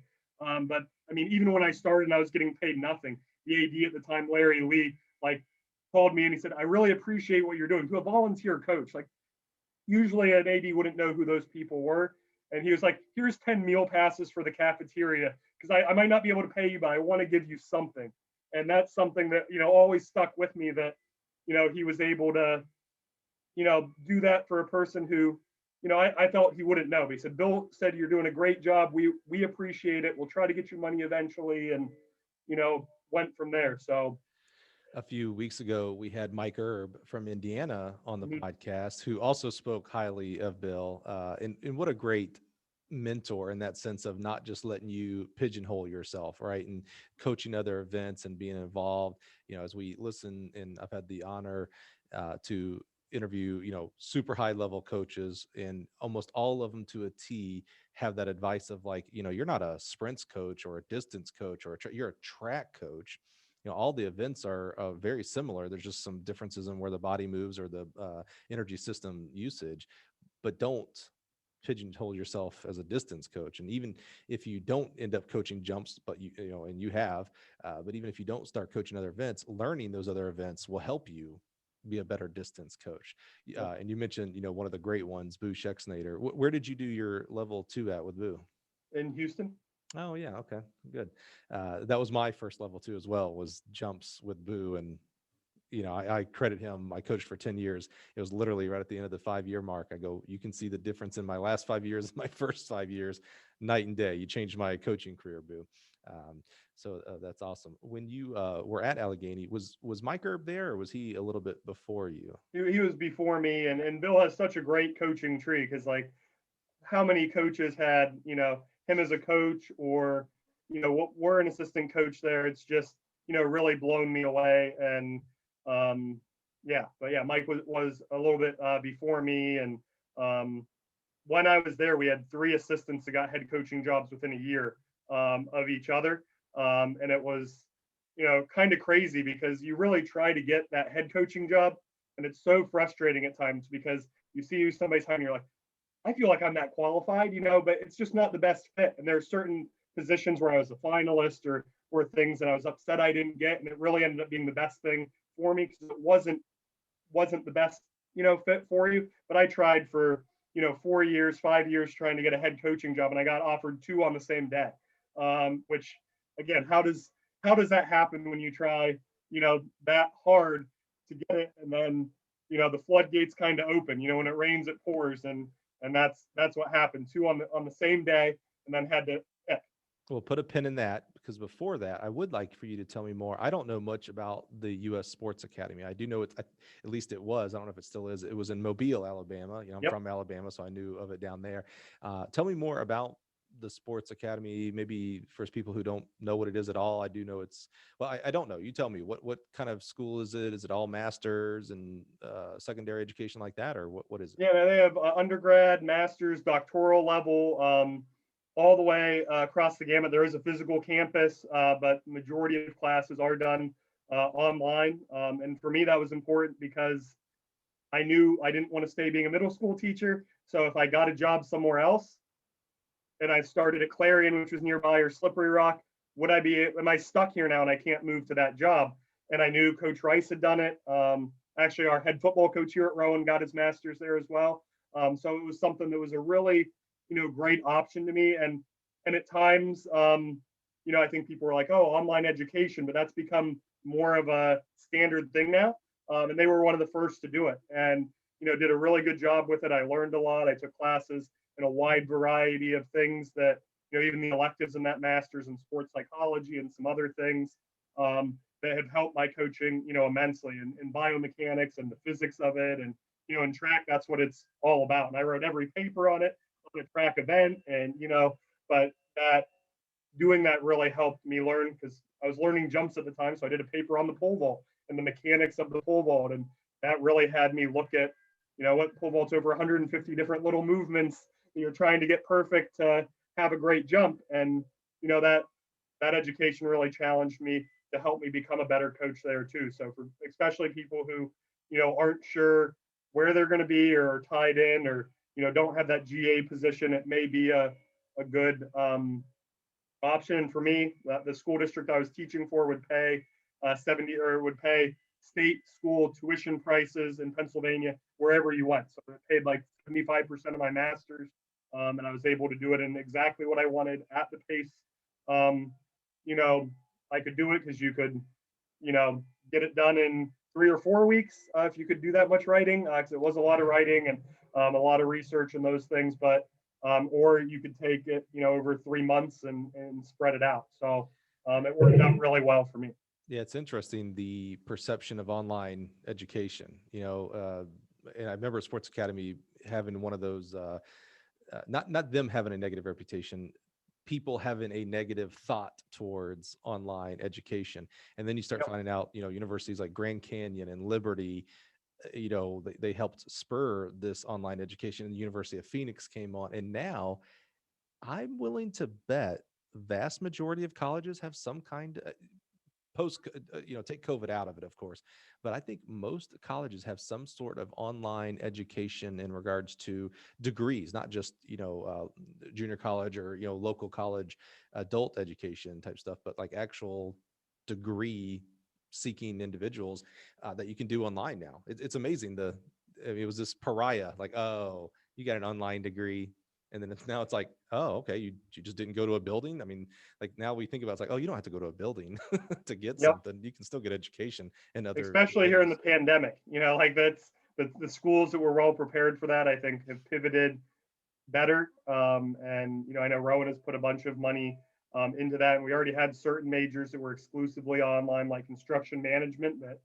but I mean, even when I started and I was getting paid nothing, the AD at the time, Larry Lee, like, called me and he said, I really appreciate what you're doing. To a volunteer coach, like, usually an AD wouldn't know who those people were. And he was like, here's 10 meal passes for the cafeteria, because I might not be able to pay you, but I want to give you something. And that's something that, always stuck with me, that, he was able to, do that for a person who, I felt he wouldn't know. But he said, Bill said, you're doing a great job. We appreciate it. We'll try to get you money eventually. And, went from there. So A few weeks ago, we had Mike Erb from Indiana on the podcast, who also spoke highly of Bill. And what a great mentor, in that sense of not just letting you pigeonhole yourself, right? And coaching other events and being involved. As we listen, and I've had the honor to interview, super high level coaches, and almost all of them to a T have that advice of like, you're not a sprints coach or a distance coach, or you're a track coach. All the events are very similar. There's just some differences in where the body moves or the energy system usage, but don't pigeonhole yourself as a distance coach. And even if you don't end up coaching jumps, but and you have, but even if you don't start coaching other events, learning those other events will help you be a better distance coach. And you mentioned, one of the great ones, Boo Scheck. Where did you do your level 2 at with Boo? in Houston. Oh yeah, okay, good. That was my first level 2 as well, was jumps with Boo, and I credit him. I coached for 10 years. It was literally right at the end of the 5-year mark. I go, you can see the difference in my last 5 years, my first 5 years, night and day. You changed my coaching career, Boo. So that's awesome. When you were at Allegheny, was Mike Erb there, or was he a little bit before you? He was before me, and Bill has such a great coaching tree because like how many coaches had him as a coach, or what we're an assistant coach there. It's just really blown me away. And yeah, but yeah, Mike was a little bit before me. And when I was there, we had 3 assistants that got head coaching jobs within a year of each other. And it was kind of crazy because you really try to get that head coaching job, and it's so frustrating at times because you see somebody's time and you're like, I feel like I'm not qualified, but it's just not the best fit. And there are certain positions where I was a finalist, or things that I was upset I didn't get, and it really ended up being the best thing for me because it wasn't the best fit for you. But I tried for 4 years, 5 years trying to get a head coaching job, and I got offered 2 on the same day. Which again, how does that happen when you try that hard to get it, and then the floodgates kind of open. When it rains, it pours, and that's what happened. 2 on the same day, and then had to. Yeah. Well, put a pin in that, because before that, I would like for you to tell me more. I don't know much about the U.S. Sports Academy. I do know at least it was. I don't know if it still is. It was in Mobile, Alabama. I'm Yep. from Alabama, so I knew of it down there. Tell me more about the Sports Academy. Maybe for people who don't know what it is at all. I do know it's. Well, I don't know. You tell me. What kind of school is it? Is it all masters and secondary education like that, or what is it? Yeah, they have undergrad, master's, doctoral level, all the way across the gamut. There is a physical campus, but majority of classes are done online. And for me, that was important because I knew I didn't want to stay being a middle school teacher. So if I got a job somewhere else and I started at Clarion, which was nearby, or Slippery Rock, am I stuck here now and I can't move to that job? And I knew Coach Rice had done it. Actually, our head football coach here at Rowan got his master's there as well. So it was something that was a really, great option to me. And at times, I think people were like, oh, online education, but that's become more of a standard thing now. And they were one of the first to do it, and did a really good job with it. I learned a lot. I took classes in a wide variety of things that even the electives in that master's in sports psychology and some other things that have helped my coaching immensely, in biomechanics and the physics of it. And in track, that's what it's all about. And I wrote every paper on it on a track event. And but that doing that really helped me learn, because I was learning jumps at the time. So I did a paper on the pole vault and the mechanics of the pole vault, and that really had me look at what pole vault's over 150 different little movements you're trying to get perfect to have a great jump. And that education really challenged me to help me become a better coach there too. So for especially people who aren't sure where they're going to be, or are tied in, or don't have that GA position, it may be a good option. For me, the school district I was teaching for would pay 70, or would pay state school tuition prices in Pennsylvania wherever you went. So it paid like 75% of my master's, and I was able to do it in exactly what I wanted at the pace. Um, I could do it because you could, get it done in 3 or 4 weeks if you could do that much writing, because it was a lot of writing and a lot of research and those things. But or you could take it, over 3 months and spread it out. So it worked out really well for me. Yeah, it's interesting, the perception of online education, and I remember Sports Academy having one of those, not them having a negative reputation, people having a negative thought towards online education. And then you start Yep. finding out, universities like Grand Canyon and Liberty, they helped spur this online education, and the University of Phoenix came on. And now I'm willing to bet vast majority of colleges have some kind of post, take COVID out of it, of course. But I think most colleges have some sort of online education in regards to degrees, not just, junior college or, local college adult education type stuff, but like actual degree seeking individuals that you can do online now. It's amazing. It was this pariah, like, oh, you got an online degree. And then now it's like, oh, okay, you just didn't go to a building. I mean, like now we think about it's like, oh, you don't have to go to a building to get Yep. something. You can still get education in other Especially here in the venues. pandemic, like that's the schools that were well prepared for that, I think, have pivoted better. And I know Rowan has put a bunch of money into that, and we already had certain majors that were exclusively online, like construction management, that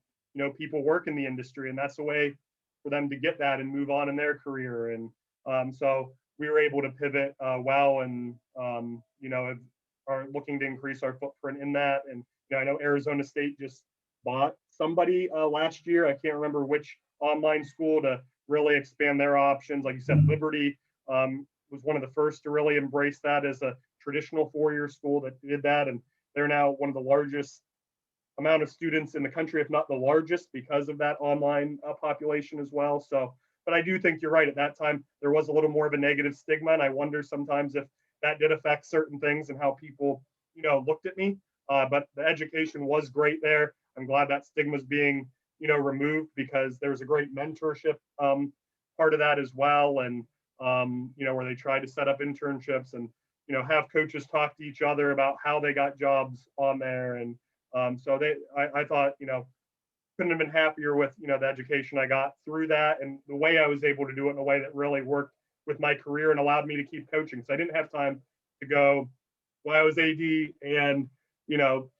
people work in the industry, and that's a way for them to get that and move on in their career. And so we were able to pivot well, and are looking to increase our footprint in that. And I know Arizona State just bought somebody last year. I can't remember which online school, to really expand their options. Like you said, Liberty was one of the first to really embrace that as a traditional four-year school that did that, and they're now one of the largest amount of students in the country, if not the largest, because of that online population as well. So, but I do think you're right. At that time, there was a little more of a negative stigma, and I wonder sometimes if that did affect certain things and how people, looked at me. But the education was great there. I'm glad that stigma is being, removed, because there was a great mentorship part of that as well, and where they tried to set up internships and have coaches talk to each other about how they got jobs on there. And so I thought, couldn't have been happier with, the education I got through that, and the way I was able to do it in a way that really worked with my career and allowed me to keep coaching. So I didn't have time to go while I was AD and,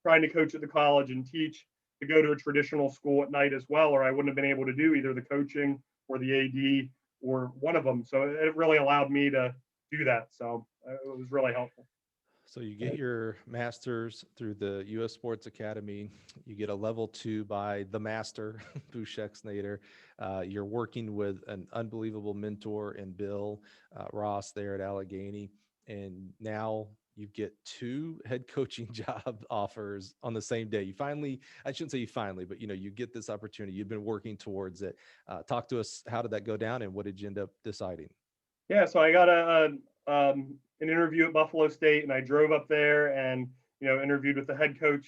trying to coach at the college and teach, to go to a traditional school at night as well, or I wouldn't have been able to do either the coaching or the AD or one of them. So it really allowed me to do that. So it was really helpful. So you get your master's through the U.S. Sports Academy. You get a level 2 by the master, Bushek Snyder. You're working with an unbelievable mentor in Bill Ross there at Allegheny. And now you get 2 head coaching job offers on the same day. You finally, I shouldn't say you finally, but you get this opportunity. You've been working towards it. Talk to us. How did that go down, and what did you end up deciding? Yeah, so I got an interview at Buffalo State, and I drove up there and interviewed with the head coach.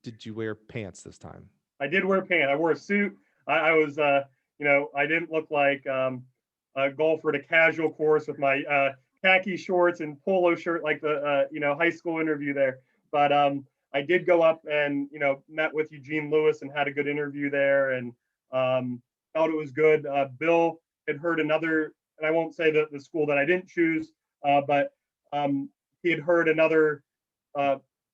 Did you wear pants this time? I did wear pants. I wore a suit. I was I didn't look like a golfer at a casual course with my khaki shorts and polo shirt like the high school interview there. But I did go up and met with Eugene Lewis and had a good interview there, and felt it was good. Bill had heard another, and I won't say the school that I didn't choose, but he had heard another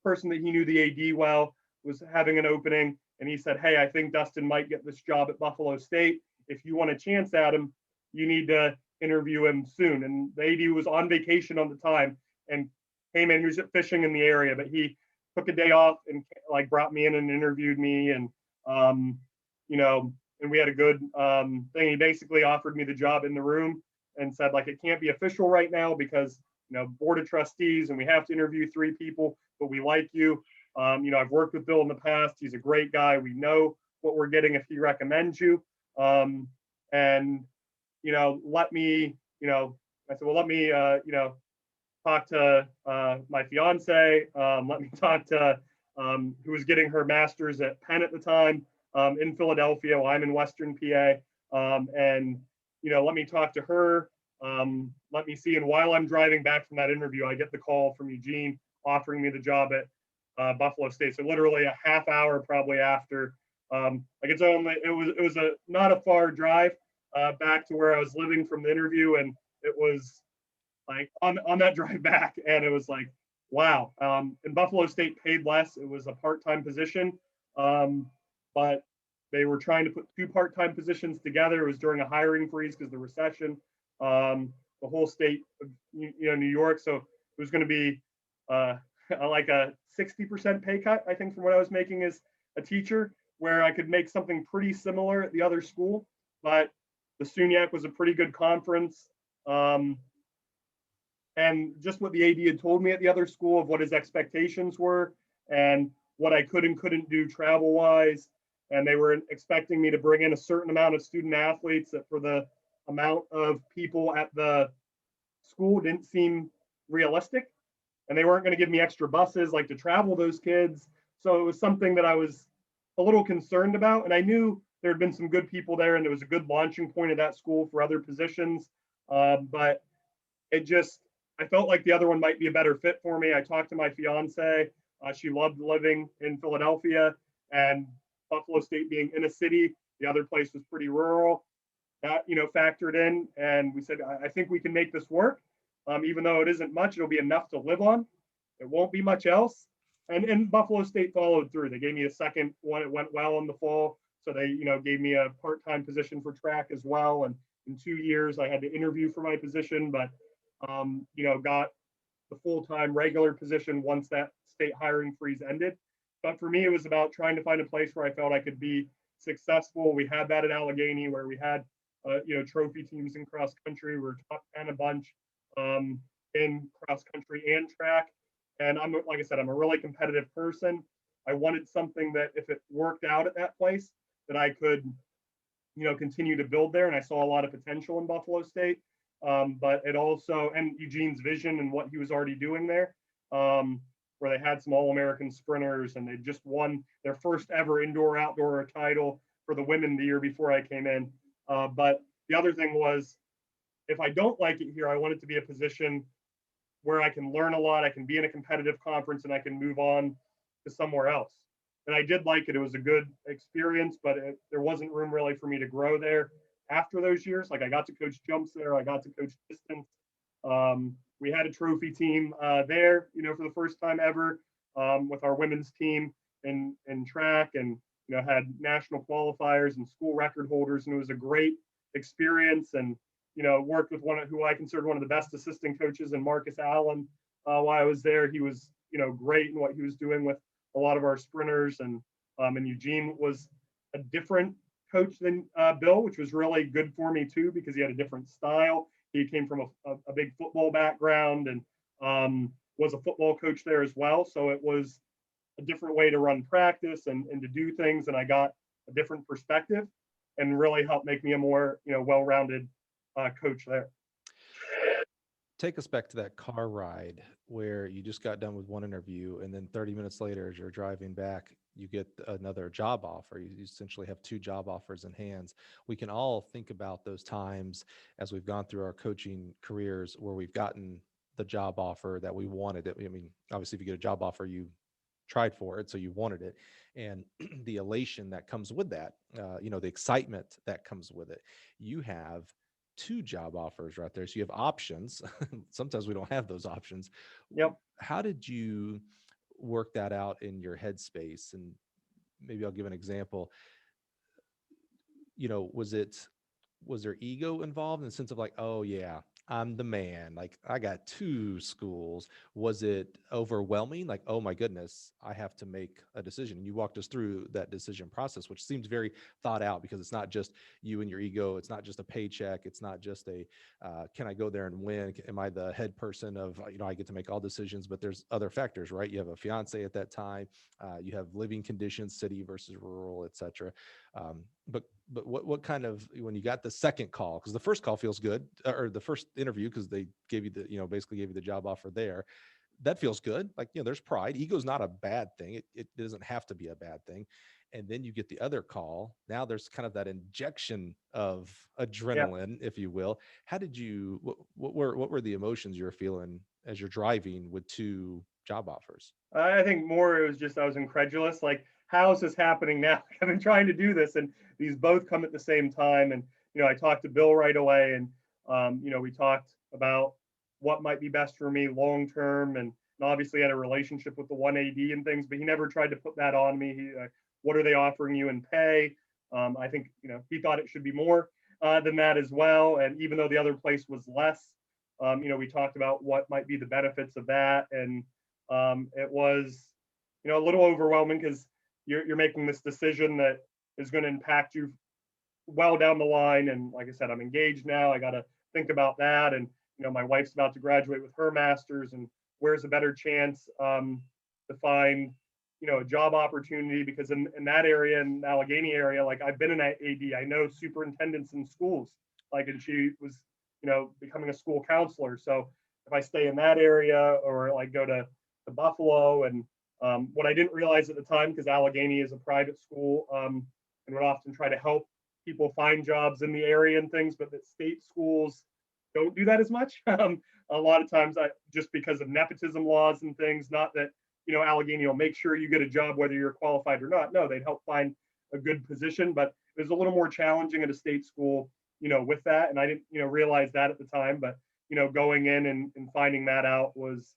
person that he knew, the AD, well, was having an opening, and he said, "Hey, I think Dustin might get this job at Buffalo State. If you want a chance at him, you need to interview him soon." And the AD was on vacation on the time and came in. He was fishing in the area, but he took a day off and brought me in and interviewed me, and and we had a good thing. He basically offered me the job in the room and said, it can't be official right now because board of trustees and we have to interview 3 people, but we like you. I've worked with Bill in the past. He's a great guy. We know what we're getting if he recommends you. And let me, I said, well, let me, talk to my fiance. Let me talk to who was getting her master's at Penn at the time in Philadelphia. Well, I'm in Western PA. And let me talk to her. Let me see. And while I'm driving back from that interview, I get the call from Eugene offering me the job at Buffalo State. So literally a half hour probably after. It was a not a far drive back to where I was living from the interview, and it was on that drive back, and it was wow. And Buffalo State paid less. It was a part-time position, but they were trying to put 2 part-time positions together. It was during a hiring freeze because of the recession, the whole state of New York. So it was going to be like a 60% pay cut, I think, from what I was making as a teacher, where I could make something pretty similar at the other school. But the SUNYAC was a pretty good conference. And just what the AD had told me at the other school of what his expectations were and what I could and couldn't do travel wise. And they were expecting me to bring in a certain amount of student athletes that for the amount of people at the school didn't seem realistic. And they weren't going to give me extra buses to travel those kids. So it was something that I was a little concerned about. And I knew there had been some good people there and it was a good launching point of that school for other positions. But I felt like the other one might be a better fit for me. I talked to my fiance. She loved living in Philadelphia, and Buffalo State being in a city, the other place was pretty rural. That, factored in, and we said, I think we can make this work. Even though it isn't much, it'll be enough to live on. It won't be much else. And Buffalo State followed through. They gave me a second one. It went well in the fall. So they, gave me a part-time position for track as well. And in 2 years, I had to interview for my position, but, got the full-time regular position once that state hiring freeze ended. But for me, it was about trying to find a place where I felt I could be successful. We had that at Allegheny, where we had, trophy teams in cross country. We were top 10 a bunch in cross country and track. And like I said, I'm a really competitive person. I wanted something that if it worked out at that place, that I could, continue to build there. And I saw a lot of potential in Buffalo State. But it also, and Eugene's vision and what he was already doing there, where they had some All-American sprinters, and they just won their first ever indoor-outdoor title for the women the year before I came in. But the other thing was, if I don't like it here, I want it to be a position where I can learn a lot, I can be in a competitive conference, and I can move on to somewhere else. And I did like it. It was a good experience, but there wasn't room really for me to grow there after those years. Like, I got to coach jumps there, I got to coach distance. We had a trophy team there, for the first time ever, with our women's team in track, and had national qualifiers and school record holders, and it was a great experience. And worked with one who I considered one of the best assistant coaches, and Marcus Allen, while I was there. He was great in what he was doing with a lot of our sprinters, and Eugene was a different coach than Bill, which was really good for me too, because he had a different style. He came from a big football background, and was a football coach there as well. So it was a different way to run practice and to do things. And I got a different perspective, and really helped make me a more, well-rounded coach there. Take us back to that car ride where you just got done with one interview, and then 30 minutes later, as you're driving back, you get another job offer. You essentially have 2 job offers in hands. We can all think about those times as we've gone through our coaching careers where we've gotten the job offer that we wanted. I mean, obviously, if you get a job offer, you tried for it, so you wanted it, and the elation that comes with that, the excitement that comes with it. You have 2 job offers right there, so you have options. Sometimes we don't have those options. Yep. How did you work that out in your headspace? And maybe I'll give an example. Was there ego involved in the sense of like, oh yeah, I'm the man, like I got 2 schools? Was it overwhelming? Like, oh my goodness, I have to make a decision. And you walked us through that decision process, which seems very thought out, because it's not just you and your ego. It's not just a paycheck. It's not just can I go there and win? Am I the head person of, I get to make all decisions, but there's other factors, right? You have a fiance at that time. You have living conditions, city versus rural, et cetera. But what kind of, when you got the second call, because the first call feels good, or the first interview, because they gave you basically gave you the job offer there, that feels good. Like, there's pride. Ego's not a bad thing. It doesn't have to be a bad thing. And then you get the other call. Now there's kind of that injection of adrenaline, if you will. How did you, what were the emotions you were feeling as you're driving with 2 job offers? I think more, it was just, I was incredulous. Like, how is this happening now? I've been trying to do this, and these both come at the same time. And, I talked to Bill right away, and, we talked about what might be best for me long-term, and obviously had a relationship with the 1AD and things, but he never tried to put that on me. What are they offering you in pay? I think, he thought it should be more than that as well. And even though the other place was less, we talked about what might be the benefits of that. And it was, a little overwhelming, because you're making this decision that is going to impact you well down the line. And like I said, I'm engaged now. I got to think about that. And, my wife's about to graduate with her master's, and where's a better chance to find, a job opportunity, because in that area, in the Allegheny area, like, I've been an AD, I know superintendents in schools, like, and she was, becoming a school counselor. So if I stay in that area, or like go to Buffalo, and what I didn't realize at the time, because Allegheny is a private school, and would often try to help people find jobs in the area and things, but that state schools don't do that as much. A lot of times, just because of nepotism laws and things, not that, Allegheny will make sure you get a job whether you're qualified or not. No, they'd help find a good position, but it was a little more challenging at a state school, with that. And I didn't, realize that at the time, but, going in and finding that out was,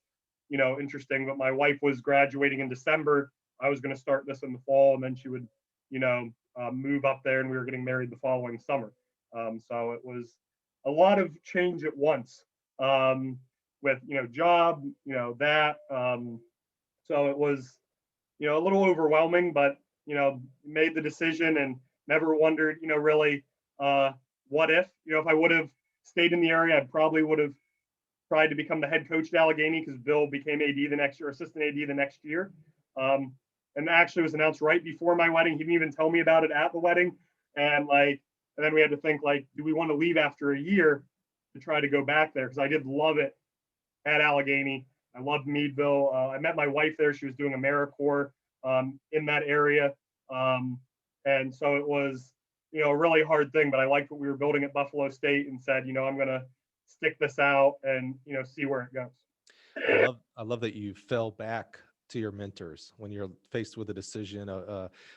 interesting. But my wife was graduating in December. I was going to start this in the fall, and then she would, move up there, and we were getting married the following summer. So it was a lot of change at once, with, job, that. So it was, a little overwhelming, but, made the decision and never wondered, really, what if I would have stayed in the area, I probably would have tried to become the head coach at Allegheny, because Bill became AD the next year, assistant AD the next year. And actually was announced right before my wedding. He didn't even tell me about it at the wedding. And then we had to think, do we want to leave after a year to try to go back there? Because I did love it at Allegheny. I loved Meadville. I met my wife there. She was doing AmeriCorps in that area. And so it was, a really hard thing, but I liked what we were building at Buffalo State and said, I'm going to stick this out and, see where it goes. I love that you fell back to your mentors when you're faced with a decision,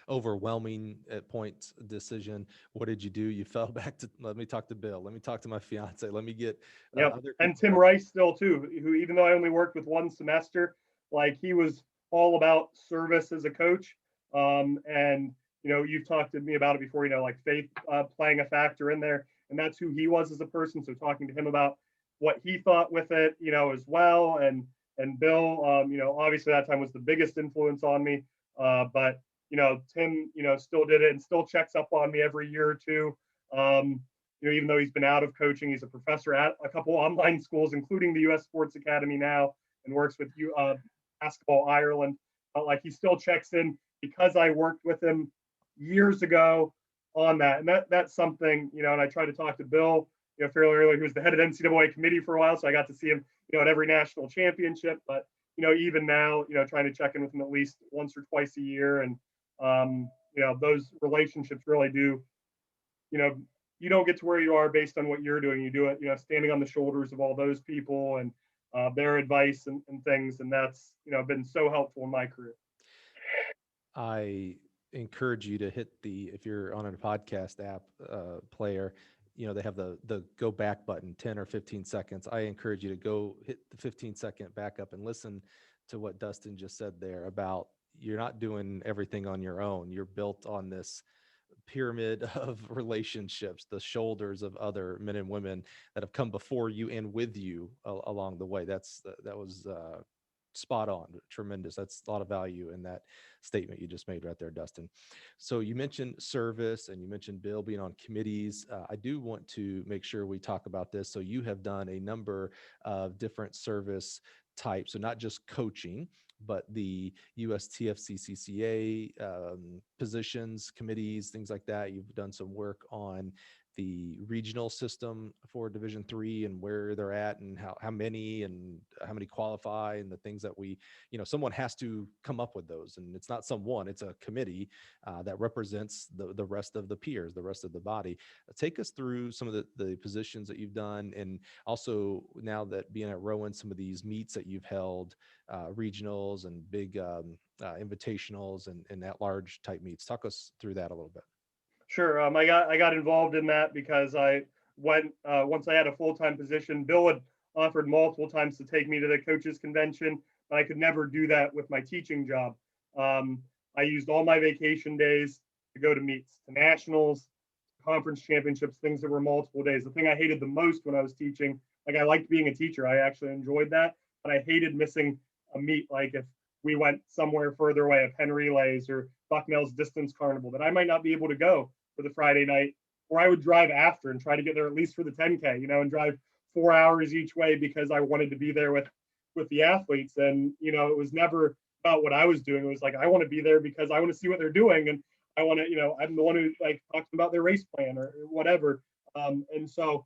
overwhelming at points decision. What did you do? You fell back to, let me talk to Bill. Let me talk to my fiance. Let me get and Tim Rice still too, who, even though I only worked with one semester, he was all about service as a coach. And, you've talked to me about it before, faith playing a factor in there. And that's who he was as a person. So talking to him about what he thought with it, as well. And Bill, obviously that time was the biggest influence on me. But, Tim, still did it and still checks up on me every year or two. Even though he's been out of coaching, he's a professor at a couple online schools, including the US Sports Academy now, and works with Basketball Ireland. But he still checks in because I worked with him years ago on that. And that's something, and I try to talk to Bill, fairly early, who was the head of NCAA committee for a while. So I got to see him, at every national championship. But, even now, trying to check in with him at least once or twice a year. And, those relationships really do, you don't get to where you are based on what you're doing. You do it, standing on the shoulders of all those people and their advice and things. And that's, been so helpful in my career. I encourage you to hit if you're on a podcast app player, they have the go back button, 10 or 15 seconds. I encourage you to go hit the 15-second back up and listen to what Dustin just said there about you're not doing everything on your own. You're built on this pyramid of relationships, the shoulders of other men and women that have come before you and with you along the way. That was spot on, tremendous. That's a lot of value in that statement you just made right there, Dustin. So you mentioned service and you mentioned Bill being on committees. I do want to make sure we talk about this. So you have done a number of different service types, so not just coaching, but the USTFCCCA positions, committees, things like that. You've done some work on the regional system for Division III and where they're at and how many qualify and the things that someone has to come up with those. And it's not someone, it's a committee that represents the rest of the peers, the rest of the body. Take us through some of the positions that you've done. And also now that being at Rowan, some of these meets that you've held, regionals and big invitationals and at-large type meets. Talk us through that a little bit. Sure. I got involved in that because I went once I had a full-time position. Bill had offered multiple times to take me to the coaches convention, but I could never do that with my teaching job. I used all my vacation days to go to meets, to nationals, conference championships, things that were multiple days. The thing I hated the most when I was teaching, I liked being a teacher. I actually enjoyed that, but I hated missing a meet. If we went somewhere further away, a Penn Relays or Bucknell's Distance Carnival, that I might not be able to go for the Friday night, or I would drive after and try to get there at least for the 10K, and drive 4 hours each way because I wanted to be there with the athletes. And, it was never about what I was doing. It was I want to be there because I want to see what they're doing. And I want to, I'm the one who talks about their race plan or whatever. And so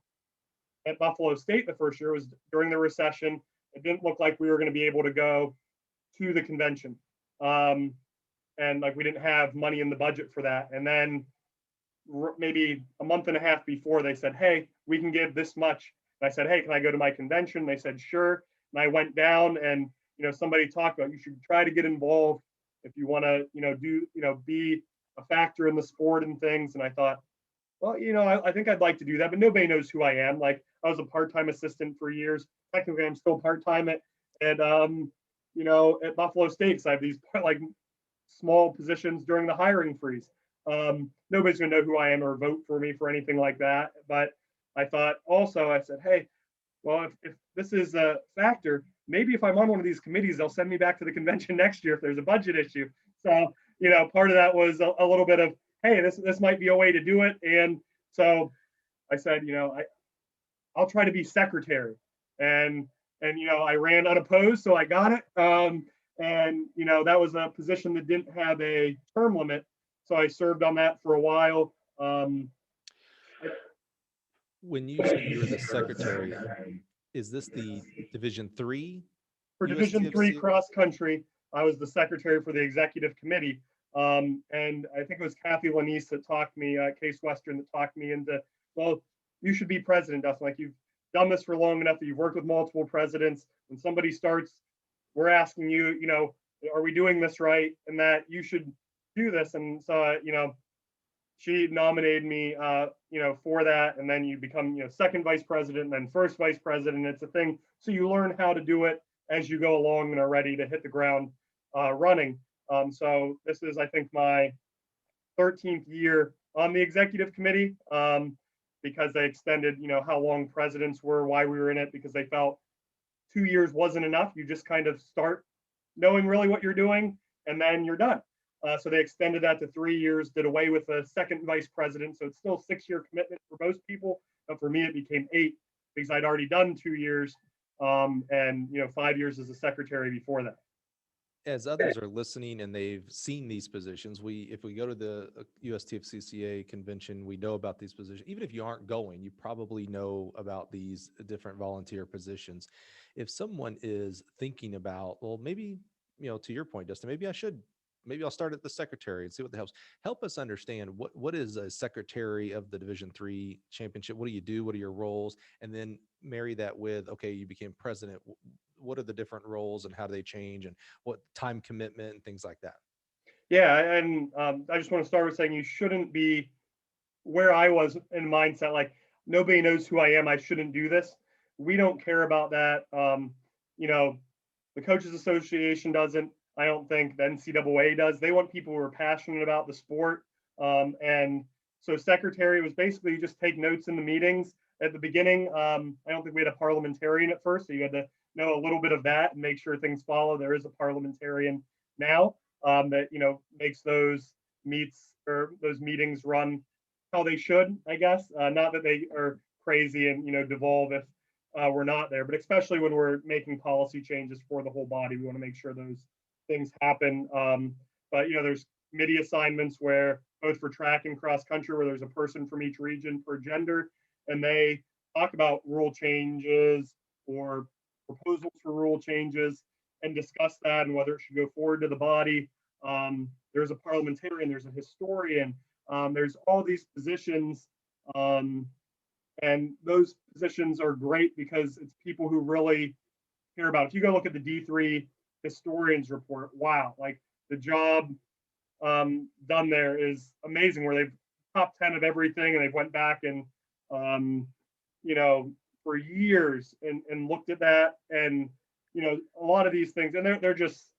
at Buffalo State, the first year was during the recession. It didn't look like we were going to be able to go to the convention. And we didn't have money in the budget for that. And then maybe a month and a half before, they said, hey, we can give this much And I said, hey, can I go to my convention? They said, sure. And I went down, and, somebody talked about, you should try to get involved if you want to, be a factor in the sport and things. And I thought, well, I think I'd like to do that, but nobody knows who I am. Like, I was a part-time assistant for years. Technically, I'm still part-time at at Buffalo State. So I have these like small positions during the hiring freeze. Nobody's gonna know who I am or vote for me for anything like that. But I thought also, I said, hey, well, if this is a factor, maybe if I'm on one of these committees, they'll send me back to the convention next year if there's a budget issue. So, part of that was a little bit of, hey, this might be a way to do it. And so I said, I'll try to be secretary. And I ran unopposed, so I got it. And that was a position that didn't have a term limit, so I served on that for a while. When you say you're the secretary, is this the Division III? For Division III cross country, I was the secretary for the executive committee. And I think it was Kathy Lanise that talked me, Case Western, that talked me into, well, you should be president, Dustin. Like, you've done this for long enough that you've worked with multiple presidents. When somebody starts, we're asking you, are we doing this right? And that you should do this. And so, she nominated me, for that. And then you become, second vice president, and then first vice president. It's a thing. So you learn how to do it as you go along and are ready to hit the ground running. So this is, I think, my 13th year on the executive committee, because they extended, how long presidents were, why we were in it, because they felt 2 years wasn't enough. You just kind of start knowing really what you're doing, and then you're done. So they extended that to 3 years, did away with a second vice president. So it's still a 6-year commitment for most people. But for me, it became 8 because I'd already done 2 years, and 5 years as a secretary before that. As others are listening and they've seen these positions, if we go to the USTFCCCA convention, we know about these positions. Even if you aren't going, you probably know about these different volunteer positions. If someone is thinking about, well, maybe, to your point, Dustin, maybe I'll start at the secretary and see what help us understand what is a secretary of the Division III championship? What do you do? What are your roles? And then marry that with, okay, you became president. What are the different roles and how do they change, and what time commitment and things like that? Yeah. And I just want to start with saying you shouldn't be where I was in mindset, like, nobody knows who I am, I shouldn't do this. We don't care about that. The Coaches Association doesn't. I don't think the NCAA does. They want people who are passionate about the sport. And so secretary was basically just take notes in the meetings. At the beginning, I don't think we had a parliamentarian at first, so you had to know a little bit of that and make sure things follow. There is a parliamentarian now that makes those meetings run how they should, I guess. Not that they are crazy and devolve if we're not there, but especially when we're making policy changes for the whole body, we want to make sure those things happen. But there's committee assignments where both for track and cross country, where there's a person from each region per gender, and they talk about rule changes or proposals for rule changes and discuss that and whether it should go forward to the body. There's a parliamentarian, there's a historian, there's all these positions, and those positions are great because it's people who really care about it. If you go look at the D3 historians report, wow, like the job done there is amazing, where they've top 10 of everything, and they've went back and for years and looked at that, and a lot of these things, and they're just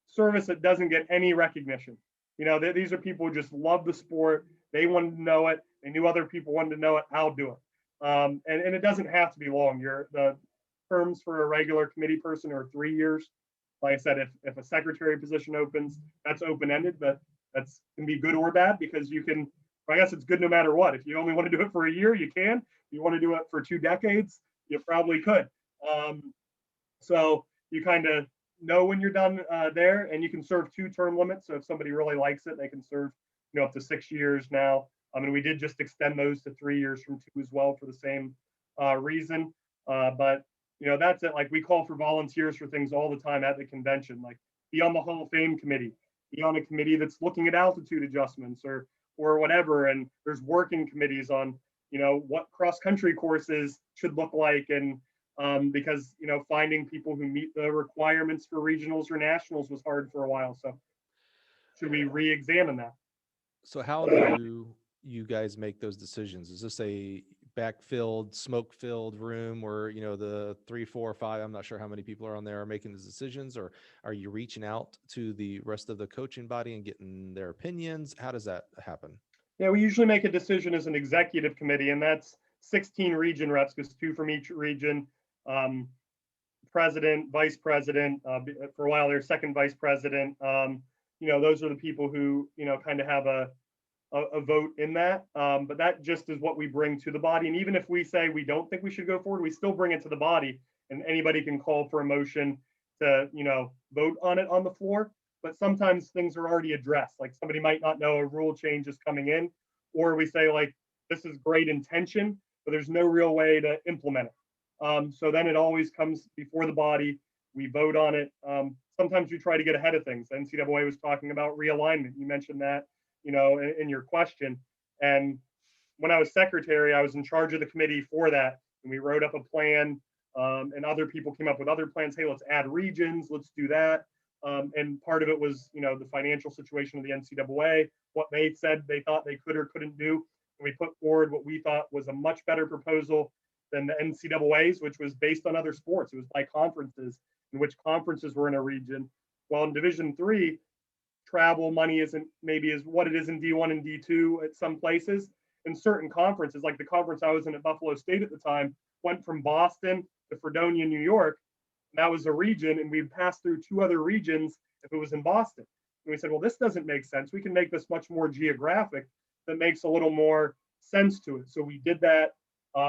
service that doesn't get any recognition. These are people who just love the sport. They wanted to know it. They knew other people wanted to know it. I'll do it. And it doesn't have to be long. The terms for a regular committee person are 3 years. Like I said, if a secretary position opens, that's open-ended, but that's can be good or bad, because you can, I guess it's good no matter what. If you only want to do it for a year, you can. If you want to do it for 2 decades, you probably could. So you kind of know when you're done there, and you can serve 2 term limits. So if somebody really likes it, they can serve up to 6 years now. I mean, we did just extend those to 3 years from 2 as well for the same reason. But that's it. Like, we call for volunteers for things all the time at the convention, like be on the Hall of Fame committee, be on a committee that's looking at altitude adjustments or whatever. And there's working committees on what cross country courses should look like. And because, finding people who meet the requirements for regionals or nationals was hard for a while. So should we re-examine that? So how do you guys make those decisions? Is this a backfilled, smoke-filled room where, the 3, 4, 5, I'm not sure how many people are on there are making these decisions, or are you reaching out to the rest of the coaching body and getting their opinions? How does that happen? Yeah, we usually make a decision as an executive committee, and that's 16 region reps, because 2 from each region. President, vice president, for a while their second vice president. Those are the people who, kind of have a vote in that. But that just is what we bring to the body. And even if we say we don't think we should go forward, we still bring it to the body, and anybody can call for a motion to, vote on it on the floor. But sometimes things are already addressed. Like somebody might not know a rule change is coming in, or we say like, this is great intention, but there's no real way to implement it. So then it always comes before the body. We vote on it. Sometimes we try to get ahead of things. The NCAA was talking about realignment. You mentioned that, in your question. And when I was secretary, I was in charge of the committee for that. And we wrote up a plan, and other people came up with other plans. Hey, let's add regions. Let's do that. And part of it was, the financial situation of the NCAA, what they said they thought they could or couldn't do. And we put forward what we thought was a much better proposal than the NCAA's, which was based on other sports. It was by conferences, in which conferences were in a region. While in Division III, travel money isn't maybe as what it is in D1 and D2 at some places. In certain conferences, like the conference I was in at Buffalo State at the time, went from Boston to Fredonia, New York. And that was a region, and we'd pass through 2 other regions if it was in Boston. And we said, well, this doesn't make sense. We can make this much more geographic that makes a little more sense to it. So we did that.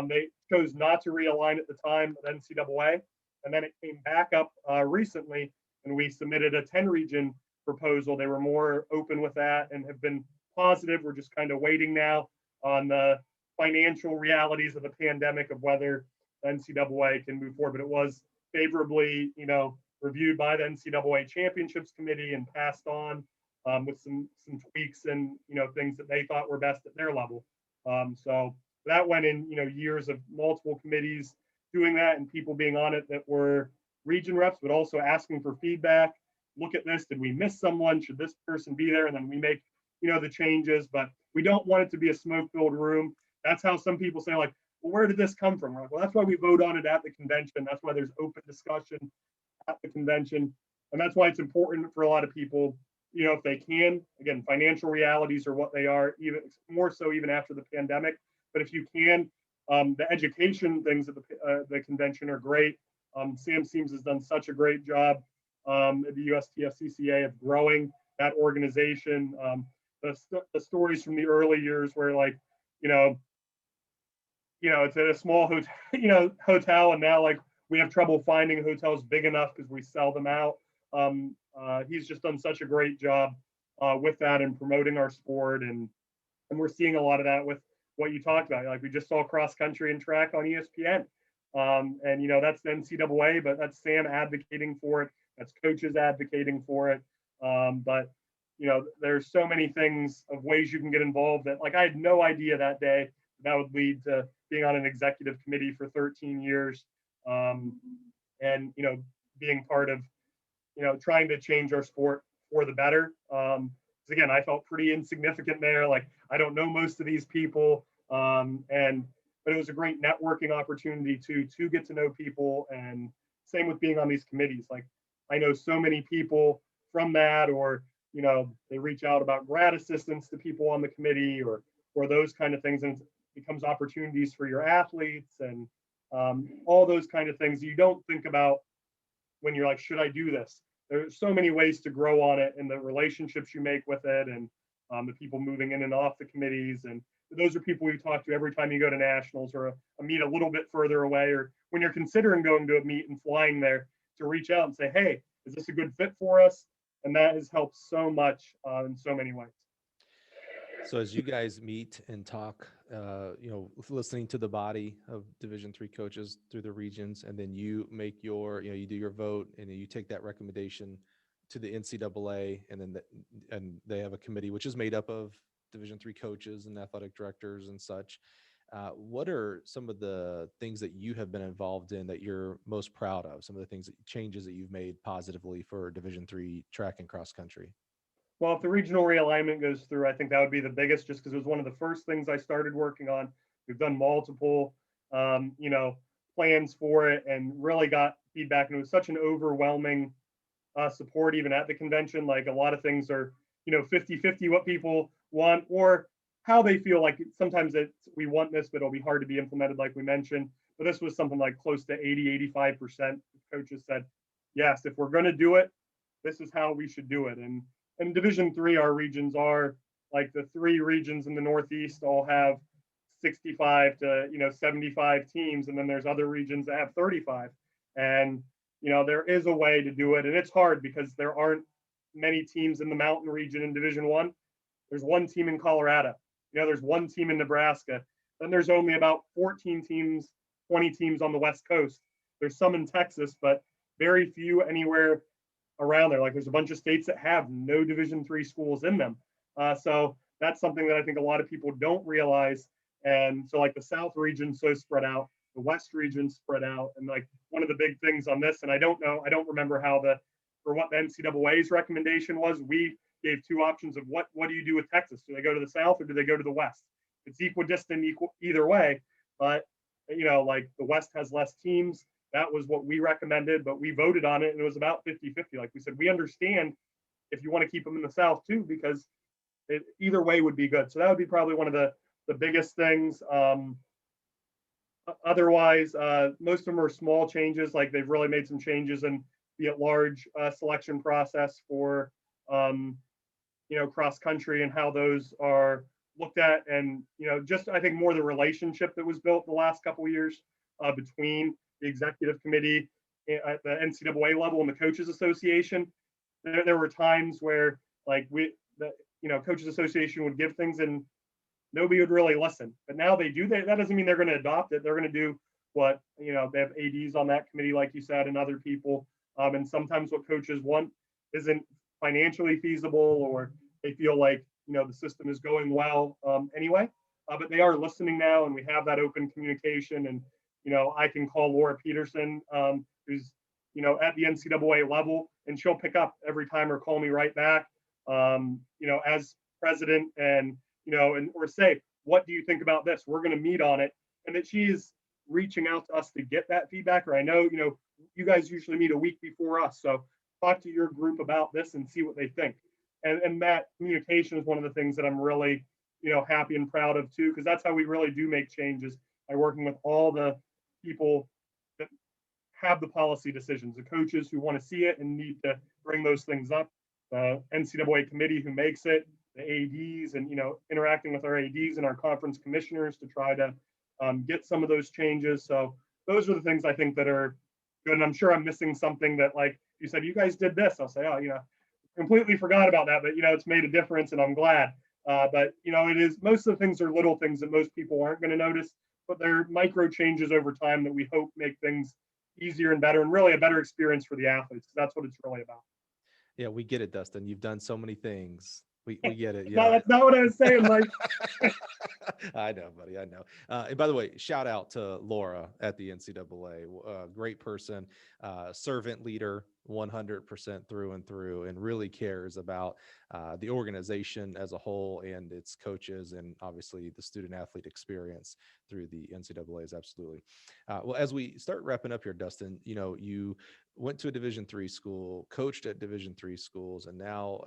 They chose not to realign at the time at NCAA, and then it came back up recently, and we submitted a 10-region proposal. They were more open with that and have been positive. We're just kind of waiting now on the financial realities of the pandemic of whether the NCAA can move forward. But it was favorably, reviewed by the NCAA Championships Committee and passed on with some tweaks and things that they thought were best at their level. So that went in, years of multiple committees doing that and people being on it that were region reps, but also asking for feedback. Look at this. Did we miss someone? Should this person be there? And then we make, the changes, but we don't want it to be a smoke-filled room. That's how some people say, like, well, where did this come from? We're like, well, that's why we vote on it at the convention. That's why there's open discussion at the convention. And that's why it's important for a lot of people, if they can, again, financial realities are what they are, even more so even after the pandemic. But if you can, the education things at the convention are great. Sam Seams has done such a great job at the USTFCCCA of growing that organization. The stories from the early years where, like, it's at a small hotel, hotel, and now like we have trouble finding hotels big enough because we sell them out. He's just done such a great job with that and promoting our sport, and we're seeing a lot of that with what you talked about. Like we just saw cross country and track on ESPN, and that's the NCAA, but that's Sam advocating for it. That's coaches advocating for it. But there's so many things of ways you can get involved that, like, I had no idea that day that would lead to being on an executive committee for 13 years, and being part of trying to change our sport for the better. Because again, I felt pretty insignificant there. Like I don't know most of these people, but it was a great networking opportunity to get to know people. And same with being on these committees. Like I know so many people from that, or they reach out about grad assistance to people on the committee, or those kind of things, and it becomes opportunities for your athletes and all those kind of things you don't think about when you're like, should I do this? There's so many ways to grow on it, and the relationships you make with it, and the people moving in and off the committees. And those are people you talk to every time you go to nationals or a meet a little bit further away, or when you're considering going to a meet and flying there, to reach out and say, hey, is this a good fit for us? And that has helped so much in so many ways. So as you guys meet and talk, listening to the body of Division III coaches through the regions, and then you make your, you do your vote, and then you take that recommendation to the NCAA, and then and they have a committee which is made up of Division III coaches and athletic directors and such. What are some of the things that you have been involved in that you're most proud of? Some of the things that changes that you've made positively for Division III track and cross country? Well, if the regional realignment goes through, I think that would be the biggest, just because it was one of the first things I started working on. We've done multiple, you know, plans for it, and really got feedback. And it was such an overwhelming support, even at the convention. Like, a lot of things are, 50-50 what people want or how they feel. Like, sometimes we want this, but it'll be hard to be implemented, like we mentioned. But this was something like close to 80-85% coaches said, yes, if we're going to do it, this is how we should do it. And in Division III, our regions are like the three regions in the Northeast all have 65 to 75 teams, and then there's other regions that have 35. And there is a way to do it, and it's hard because there aren't many teams in the mountain region in Division I. There's one team in Colorado. There's one team in Nebraska. Then there's only about 14 teams, 20 teams on the West Coast. There's some in Texas, but very few anywhere around there. Like, there's a bunch of states that have no Division III schools in them. So that's something that I think a lot of people don't realize. And so, like, the South region so spread out, the West region spread out. And like, one of the big things on this, and I don't remember what the NCAA's recommendation was. We gave two options of what do you do with Texas? Do they go to the South or do they go to the West? It's equidistant either way, but like, the West has less teams. That was what we recommended, but we voted on it, and it was about 50-50. Like we said, we understand if you want to keep them in the South too, because either way would be good. So that would be probably one of the biggest things. Otherwise, most of them are small changes. Like, they've really made some changes in the at-large selection process for cross country, and how those are looked at. And just, I think, more the relationship that was built the last couple of years between the executive committee at the NCAA level and the Coaches Association. There were times where, like, the Coaches Association would give things and nobody would really listen. But now they do. That doesn't mean they're going to adopt it. They're going to do what, they have ADs on that committee, like you said, and other people. And sometimes what coaches want isn't financially feasible, or they feel like, the system is going well anyway. But they are listening now, and we have that open communication. And I can call Laura Peterson, who's at the NCAA level, and she'll pick up every time or call me right back, as president, and or say, what do you think about this? We're going to meet on it. And that she's reaching out to us to get that feedback. Or I know, you guys usually meet a week before us, so talk to your group about this and see what they think. And that communication is one of the things that I'm really, happy and proud of too, because that's how we really do make changes, by working with all the people that have the policy decisions, the coaches who want to see it and need to bring those things up, the NCAA committee who makes it, the ADs, and interacting with our ADs and our conference commissioners to try to get some of those changes. So those are the things I think that are good. And I'm sure I'm missing something that, like you said, you guys did this. I'll say, oh, completely forgot about that, but it's made a difference, and I'm glad. But it is, most of the things are little things that most people aren't going to notice, but they're micro changes over time that we hope make things easier and better, and really a better experience for the athletes. That's what it's really about. Yeah, we get it, Dustin. You've done so many things. We get it. No, that's not what I was saying, Mike. I know, buddy. I know. And by the way, shout out to Laura at the NCAA. Great person, servant leader, 100% through and through, and really cares about the organization as a whole and its coaches, and obviously the student athlete experience through the NCAA is absolutely. Well, as we start wrapping up here, Dustin, you went to a Division III school, coached at Division III schools, and now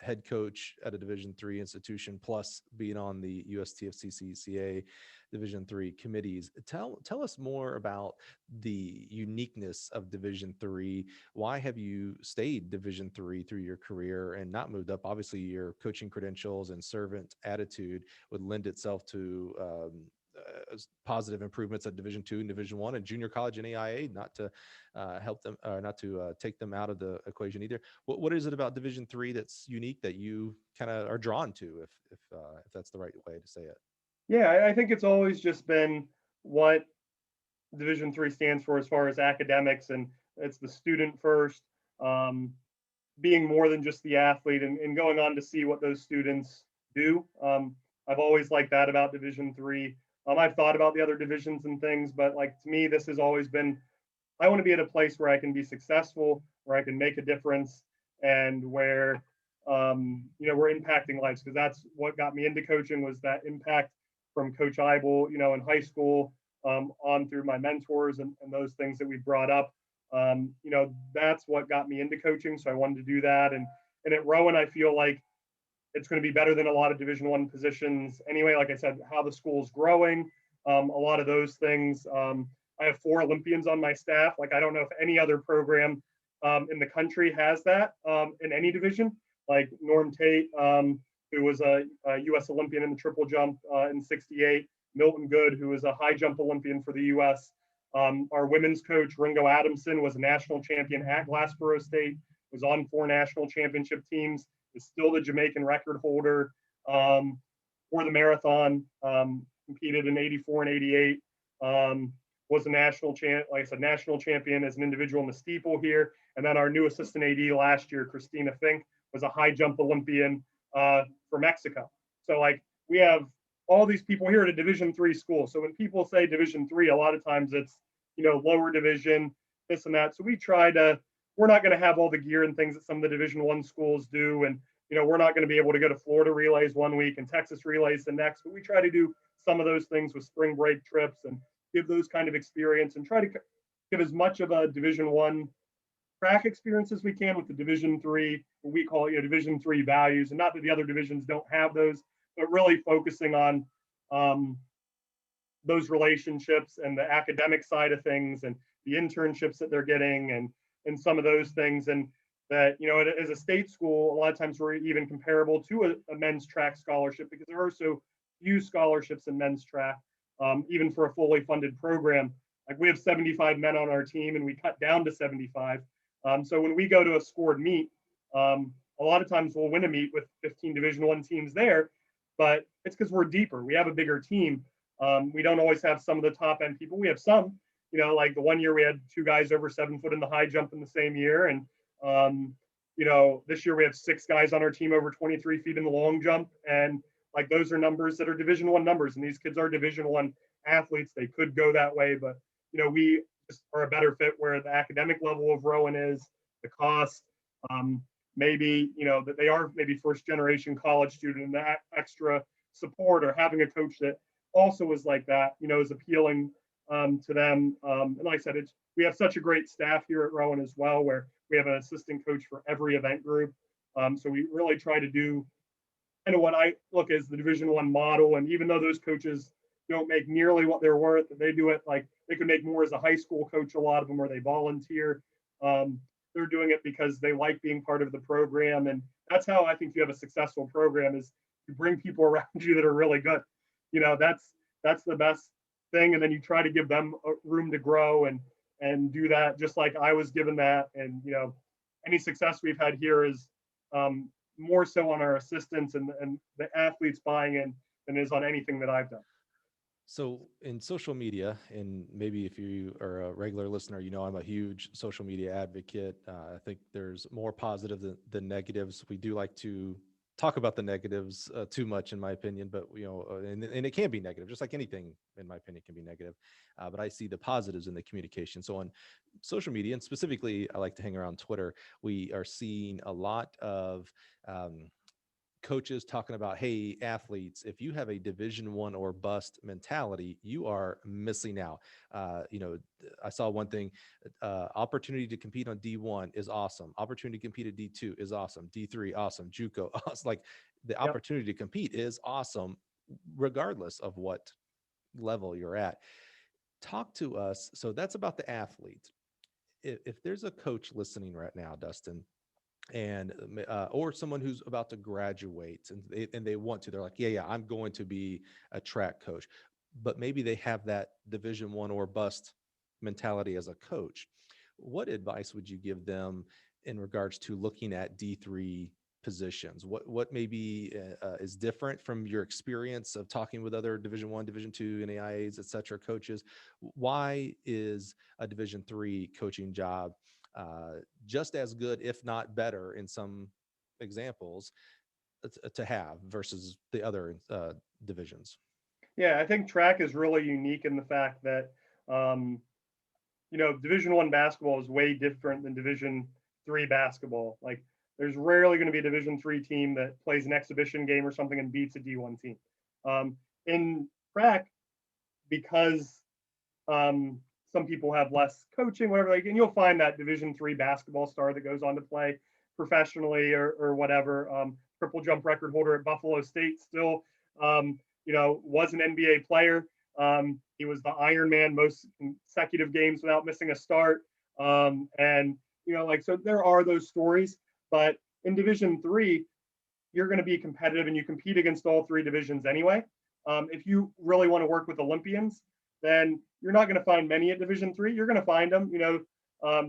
head coach at a Division III institution, plus being on the USTFCCCA Division III committees. Tell us more about the uniqueness of Division III. Why have you stayed Division III through your career and not moved up? Obviously, your coaching credentials and servant attitude would lend itself to positive improvements at Division II and Division I and junior college and AIA, not to help them, not to take them out of the equation either. What is it about Division III that's unique that you kind of are drawn to, if that's the right way to say it? Yeah, I think it's always just been what Division III stands for as far as academics, and it's the student first, being more than just the athlete, and going on to see what those students do. I've always liked that about Division III. I've thought about the other divisions and things, but like to me, this has always been, I want to be at a place where I can be successful, where I can make a difference, and where we're impacting lives, because that's what got me into coaching, was that impact from Coach Eibel, in high school, on through my mentors and those things that we brought up. That's what got me into coaching. So I wanted to do that, and at Rowan, I feel like it's going to be better than a lot of Division I positions anyway. Like I said, how the school's growing, a lot of those things. I have 4 Olympians on my staff. Like I don't know if any other program in the country has that in any division. Like Norm Tate, who was a U.S. Olympian in the triple jump in '68. Milton Good, who was a high jump Olympian for the U.S. Our women's coach, Ringo Adamson, was a national champion at Glassboro State, was on 4 national championship teams, is still the Jamaican record holder for the marathon, competed in '84 and '88, was a national champ, like I said, national champion as an individual in the steeple here. And then our new assistant AD last year, Christina Fink, was a high jump Olympian for Mexico. So like we have all these people here at a Division III school. So when people say Division III, a lot of times it's, lower division, this and that. So we're not going to have all the gear and things that some of the Division I schools do. And, we're not going to be able to go to Florida relays one week and Texas relays the next, but we try to do some of those things with spring break trips and give those kind of experience and try to give as much of a Division I track experience as we can with the Division III, what we call Division III values. And not that the other divisions don't have those, but really focusing on those relationships and the academic side of things and the internships that they're getting and some of those things. And that, as a state school, a lot of times we're even comparable to a men's track scholarship, because there are so few scholarships in men's track, even for a fully funded program. Like we have 75 men on our team and we cut down to 75. So when we go to a scored meet, a lot of times we'll win a meet with 15 Division I teams there, but it's because we're deeper. We have a bigger team. We don't always have some of the top end people. We have some, like the one year we had 2 guys over 7 foot in the high jump in the same year. And, this year we have 6 guys on our team over 23 feet in the long jump. And like those are numbers that are Division I numbers. And these kids are Division I athletes. They could go that way, but, we just are a better fit where the academic level of Rowan is, the cost, maybe, that they are maybe first generation college student, and that extra support or having a coach that also is like that, is appealing to them. And like I said, we have such a great staff here at Rowan as well, where we have an assistant coach for every event group. So we really try to do kind of what I look as the Division I model. And even though those coaches don't make nearly what they're worth, they do it like they could make more as a high school coach, a lot of them, where they volunteer. They're doing it because they like being part of the program. And that's how I think you have a successful program, is you bring people around you that are really good. That's the best thing. And then you try to give them room to grow and do that, just like I was given that. And, any success we've had here is more so on our assistants and the athletes buying in than is on anything that I've done. So in social media, and maybe if you are a regular listener, I'm a huge social media advocate. I think there's more positive than negatives. We do like to talk about the negatives too much, in my opinion, but and it can be negative, just like anything, in my opinion, can be negative. But I see the positives in the communication. So on social media, and specifically, I like to hang around Twitter, we are seeing a lot of coaches talking about, hey, athletes, if you have a Division I or bust mentality, you are missing out. I saw one thing, opportunity to compete on D1 is awesome. Opportunity to compete at D2 is awesome. D3, awesome. JUCO, awesome. Like the opportunity to compete is awesome, regardless of what level you're at. Talk to us. So that's about the athlete. If there's a coach listening right now, Dustin, and or someone who's about to graduate and they want to, they're like, yeah, I'm going to be a track coach, but maybe they have that Division I or bust mentality as a coach. What advice would you give them in regards to looking at D3 positions? What maybe is different from your experience of talking with other Division I, Division II, NAIAs, et cetera, coaches? Why is a Division III coaching job just as good, if not better, in some examples to have versus the other divisions? Yeah, I think track is really unique in the fact that um, Division 1 basketball is way different than Division 3 basketball. Like, there's rarely going to be a Division 3 team that plays an exhibition game or something and beats a D1 team. In track, because um, some people have less coaching, whatever. Like, and you'll find that Division 3 basketball star that goes on to play professionally or whatever. Triple jump record holder at Buffalo State still, was an NBA player. He was the Iron Man most consecutive games without missing a start. And so there are those stories, but in Division 3, you're going to be competitive and you compete against all three divisions anyway. If you really want to work with Olympians, then you're not going to find many at Division 3. You're going to find them,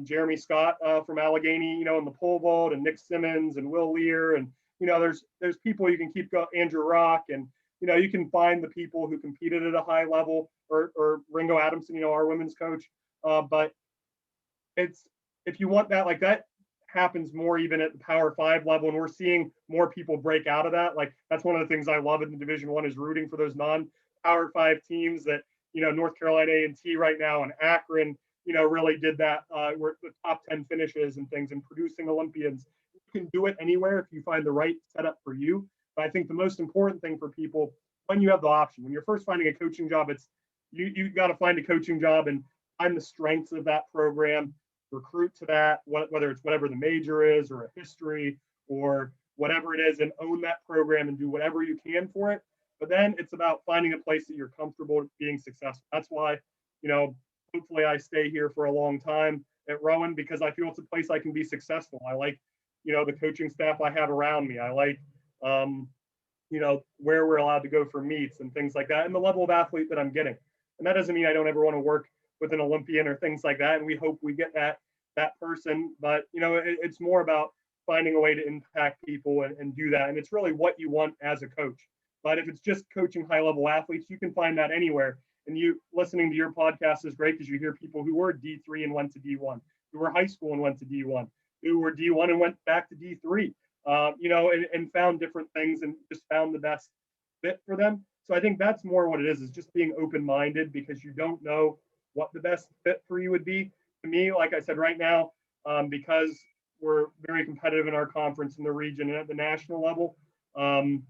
Jeremy Scott from Allegheny, in the pole vault, and Nick Simmons and Will Lear, and there's people you can keep going, Andrew Rock, and you can find the people who competed at a high level, or Ringo Adamson, our women's coach. But it's if you want that, like that happens more even at the Power 5 level, and we're seeing more people break out of that. Like, that's one of the things I love in the Division 1 is rooting for those non-Power 5 teams that North Carolina A&T right now and Akron really did that. Where the top 10 finishes and things and producing Olympians. You can do it anywhere if you find the right setup for you. But I think the most important thing for people, when you have the option, when you're first finding a coaching job, it's you got to find a coaching job and find the strengths of that program, recruit to that, whether it's whatever the major is or a history or whatever it is, and own that program and do whatever you can for it. But then it's about finding a place that you're comfortable being successful. That's why, hopefully I stay here for a long time at Rowan, because I feel it's a place I can be successful. I like, the coaching staff I have around me. I like, where we're allowed to go for meets and things like that, and the level of athlete that I'm getting. And that doesn't mean I don't ever want to work with an Olympian or things like that. And we hope we get that person. But it's more about finding a way to impact people and do that. And it's really what you want as a coach. But if it's just coaching high level athletes, you can find that anywhere. And you listening to your podcast is great because you hear people who were D3 and went to D1, who were high school and went to D1, who were D1 and went back to D3, and found different things and just found the best fit for them. So I think that's more what it is just being open-minded, because you don't know what the best fit for you would be. To me, like I said, right now, because we're very competitive in our conference in the region and at the national level, and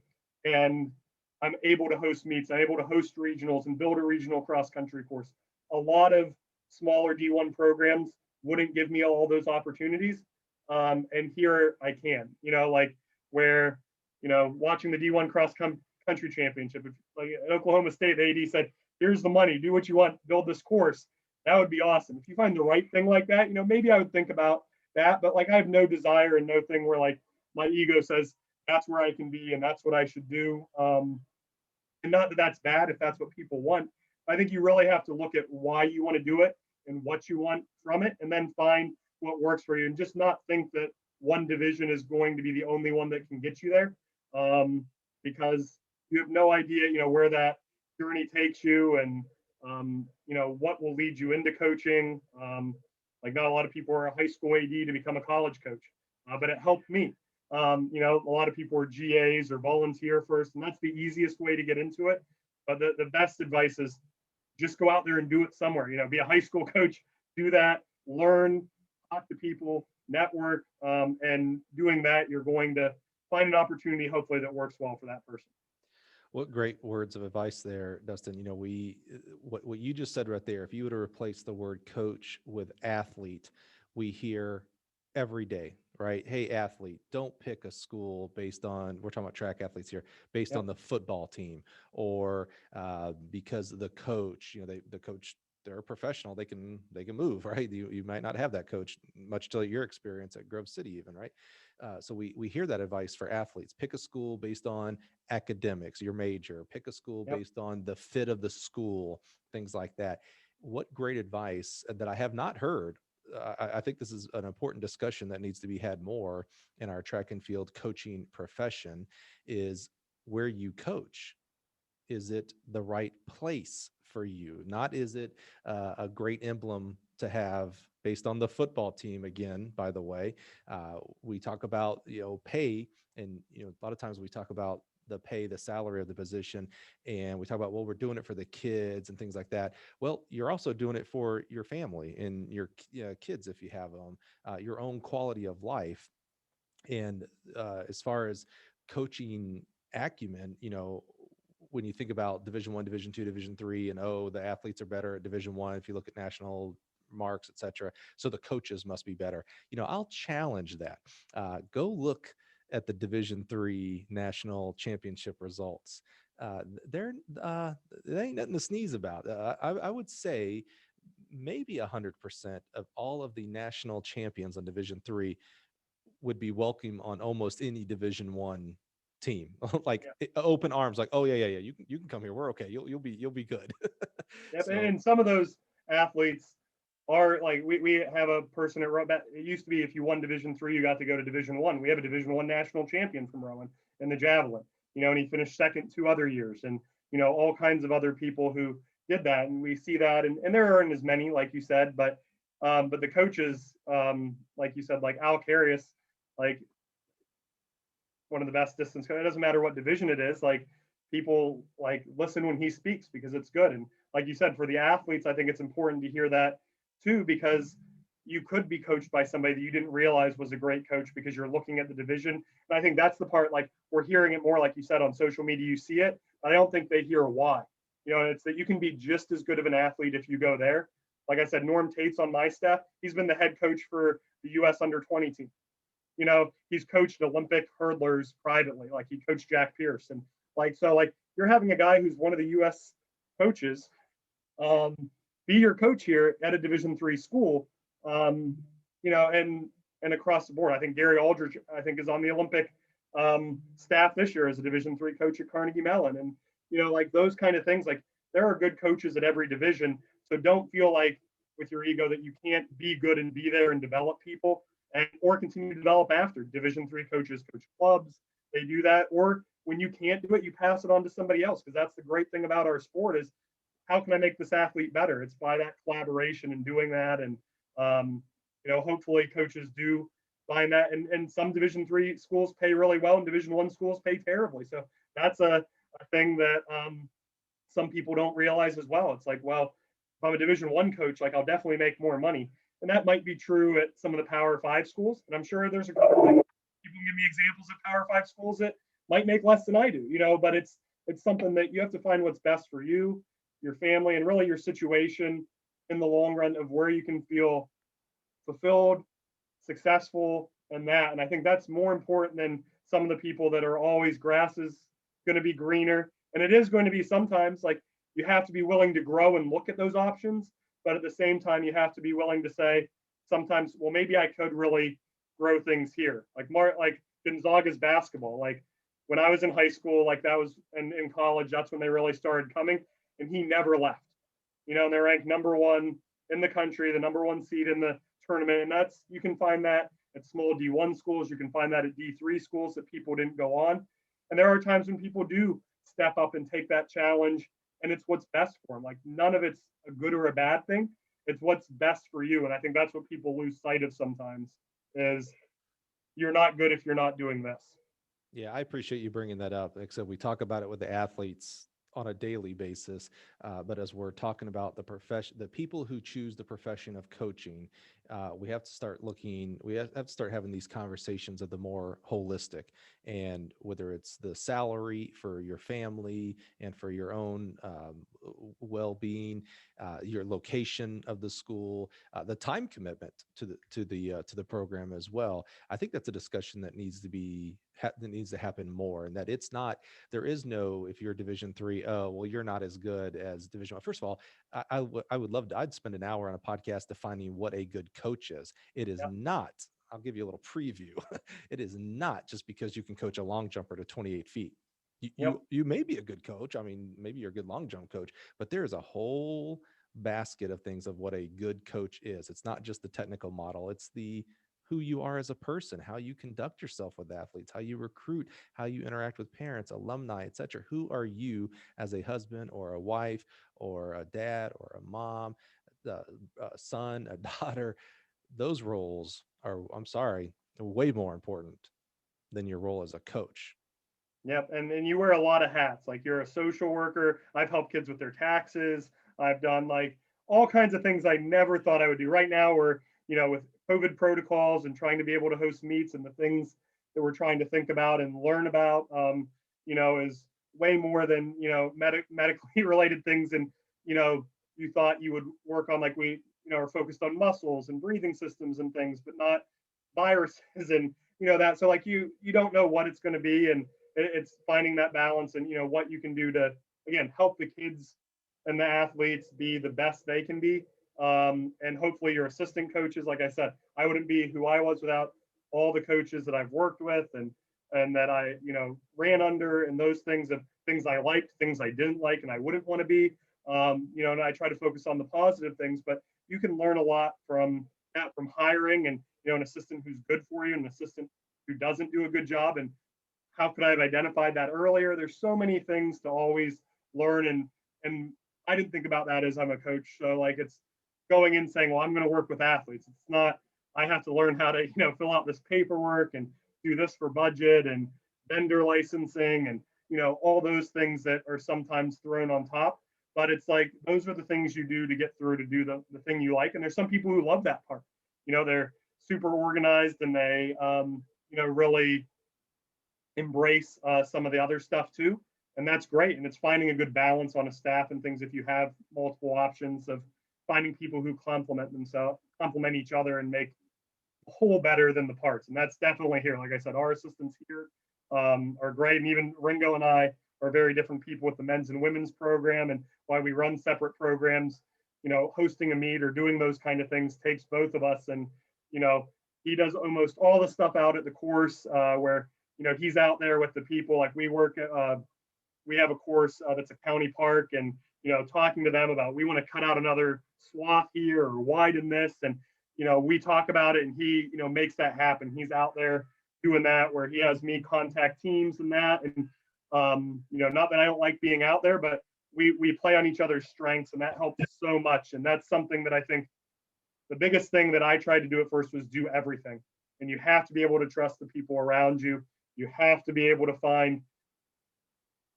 I'm able to host meets, I'm able to host regionals and build a regional cross-country course. A lot of smaller D1 programs wouldn't give me all those opportunities. And here I can, like where, watching the D1 cross-country championship, like at Oklahoma State, the AD said, here's the money, do what you want, build this course. That would be awesome. If you find the right thing like that, maybe I would think about that. But like, I have no desire and no thing where like my ego says that's where I can be and that's what I should do. And not that that's bad if that's what people want. I think you really have to look at why you want to do it and what you want from it, and then find what works for you, and just not think that one division is going to be the only one that can get you there, because you have no idea, where that journey takes you, and what will lead you into coaching. Like, not a lot of people are a high school AD to become a college coach, but it helped me. A lot of people are GAs or volunteer first, and that's the easiest way to get into it. But the best advice is just go out there and do it somewhere. Be a high school coach, do that, learn, talk to people, network, and doing that, you're going to find an opportunity, hopefully, that works well for that person. What great words of advice there, Dustin. What you just said right there, if you were to replace the word coach with athlete, we hear every day, right? Hey, athlete, don't pick a school based on, we're talking about track athletes here, based Yep. on the football team, or because the coach, the coach, they're a professional, they can move, right? You might not have that coach, much to your experience at Grove City even, right? So we hear that advice for athletes. Pick a school based on academics, your major, pick a school Yep. based on the fit of the school, things like that. What great advice that I have not heard. I think this is an important discussion that needs to be had more in our track and field coaching profession, is where you coach. Is it the right place for you? Not is it a great emblem to have based on the football team? Again, by the way, we talk about pay, and a lot of times we talk about the pay, the salary of the position. And we talk about, well, we're doing it for the kids and things like that. Well, you're also doing it for your family and your kids, if you have them, your own quality of life. And as far as coaching acumen, when you think about Division I, Division II, Division III, and the athletes are better at Division I if you look at national marks, etc. So the coaches must be better. I'll challenge that. Go look at the Division III national championship results. They're they ain't nothing to sneeze about. I would say maybe 100% of all of the national champions on Division III would be welcome on almost any Division I team. Like Yeah. open arms, like, oh yeah, you can come here, we're okay, you'll be good. Yep. So And some of those athletes are like we have a person at Rowan. It used to be if you won Division III, you got to go to Division I. We have a Division I national champion from Rowan in the javelin. And he finished second 2 other years, and all kinds of other people who did that, and we see that, and there aren't as many like you said, but the coaches, like you said, like Al Carius, like one of the best distance. It doesn't matter what division it is. Like people like listen when he speaks because it's good. And like you said, for the athletes, I think it's important to hear that too, because you could be coached by somebody that you didn't realize was a great coach because you're looking at the division. And I think that's the part, like we're hearing it more, like you said, on social media, you see it, but I don't think they hear why. It's that you can be just as good of an athlete if you go there. Like I said, Norm Tate's on my staff. He's been the head coach for the U.S. under-20 team. He's coached Olympic hurdlers privately, like he coached Jack Pierce. And like you're having a guy who's one of the US coaches um, be your coach here at a Division III school, um, and across the board. I think Gary Aldridge, I think, is on the Olympic staff this year as a Division III coach at Carnegie Mellon. And, like those kind of things, like there are good coaches at every division. So don't feel like with your ego that you can't be good and be there and develop people and or continue to develop after. Division III coaches coach clubs, they do that. Or when you can't do it, you pass it on to somebody else, because that's the great thing about our sport is how can I make this athlete better? It's by that collaboration and doing that. And hopefully coaches do find that. And some Division III schools pay really well, and Division I schools pay terribly. So that's a thing that some people don't realize as well. It's like, well, if I'm a Division I coach, like I'll definitely make more money. And that might be true at some of the Power 5 schools. And I'm sure there's a couple of people give me examples of Power 5 schools that might make less than I do, but it's something that you have to find what's best for you, your family, and really your situation in the long run of where you can feel fulfilled, successful, and that. And I think that's more important than some of the people that are always grass is going to be greener. And it is going to be sometimes like you have to be willing to grow and look at those options. But at the same time, you have to be willing to say sometimes, well, maybe I could really grow things here. Like Gonzaga's basketball. Like when I was in high school, like that was in college, that's when they really started coming. And he never left. And they're ranked number one in the country, the number one seed in the tournament. And you can find that at small D1 schools. You can find that at D3 schools that people didn't go on. And there are times when people do step up and take that challenge, and it's what's best for them. Like none of it's a good or a bad thing. It's what's best for you. And I think that's what people lose sight of sometimes is you're not good if you're not doing this. yeah, I appreciate you bringing that up. Like I said, we talk about it with the athletes on a daily basis, but as we're talking about the profession, the people who choose the profession of coaching, we have to start looking. We have to start having these conversations of the more holistic, and whether it's the salary for your family and for your own well-being, your location of the school, the time commitment to the program as well. I think that's a discussion that needs to be that needs to happen more, and that it's not there is no if you're Division III, oh well, you're not as good as Division I. First of all, I would love to. I'd spend an hour on a podcast defining what a good coach is. It is Yep. not. I'll give you a little preview. It is not just because you can coach a long jumper to 28 feet. You, Yep. you you may be a good coach. I mean, maybe you're a good long jump coach, but there is a whole basket of things of what a good coach is. It's not just the technical model. It's the who you are as a person, how you conduct yourself with athletes, how you recruit, how you interact with parents, alumni, etc. Who are you as a husband or a wife or a dad or a mom, a son, a daughter? Those roles are, I'm sorry, way more important than your role as a coach. Yep. And you wear a lot of hats. Like you're a social worker. I've helped kids with their taxes. I've done like all kinds of things I never thought I would do. Right now, we're, with COVID protocols and trying to be able to host meets and the things that we're trying to think about and learn about, is way more than, medically related things. And, you thought you would work on like we, are focused on muscles and breathing systems and things, but not viruses and, that. So like you don't know what it's going to be. And it's finding that balance and what you can do to again help the kids and the athletes be the best they can be, and hopefully your assistant coaches, like I said, I wouldn't be who I was without all the coaches that I've worked with and that I ran under, and those things of things I liked, things I didn't like and I wouldn't want to be, and I try to focus on the positive things. But you can learn a lot from that, from hiring and an assistant who's good for you, an assistant who doesn't do a good job, and how could I have identified that earlier? There's so many things to always learn, and I didn't think about that as I'm a coach. So like it's going in saying, well, I'm going to work with athletes. It's not I have to learn how to fill out this paperwork and do this for budget and vendor licensing and all those things that are sometimes thrown on top. But it's like those are the things you do to get through to do the thing you like. And there's some people who love that part. They're super organized and they really embrace some of the other stuff too, and that's great. And it's finding a good balance on a staff and things if you have multiple options of finding people who complement each other and make the whole better than the parts. And that's definitely here. Like I said, our assistants here are great, and even Ringo and I are very different people with the men's and women's program, and why we run separate programs. Hosting a meet or doing those kind of things takes both of us, and he does almost all the stuff out at the course, where he's out there with the people. Like we have a course that's a county park, and talking to them about we want to cut out another swath here or widen this, and we talk about it, and he makes that happen. He's out there doing that, where he has me contact teams and that, and not that I don't like being out there, but we play on each other's strengths, and that helps so much. And that's something that I think the biggest thing that I tried to do at first was do everything. And you have to be able to trust the people around you. You have to be able to find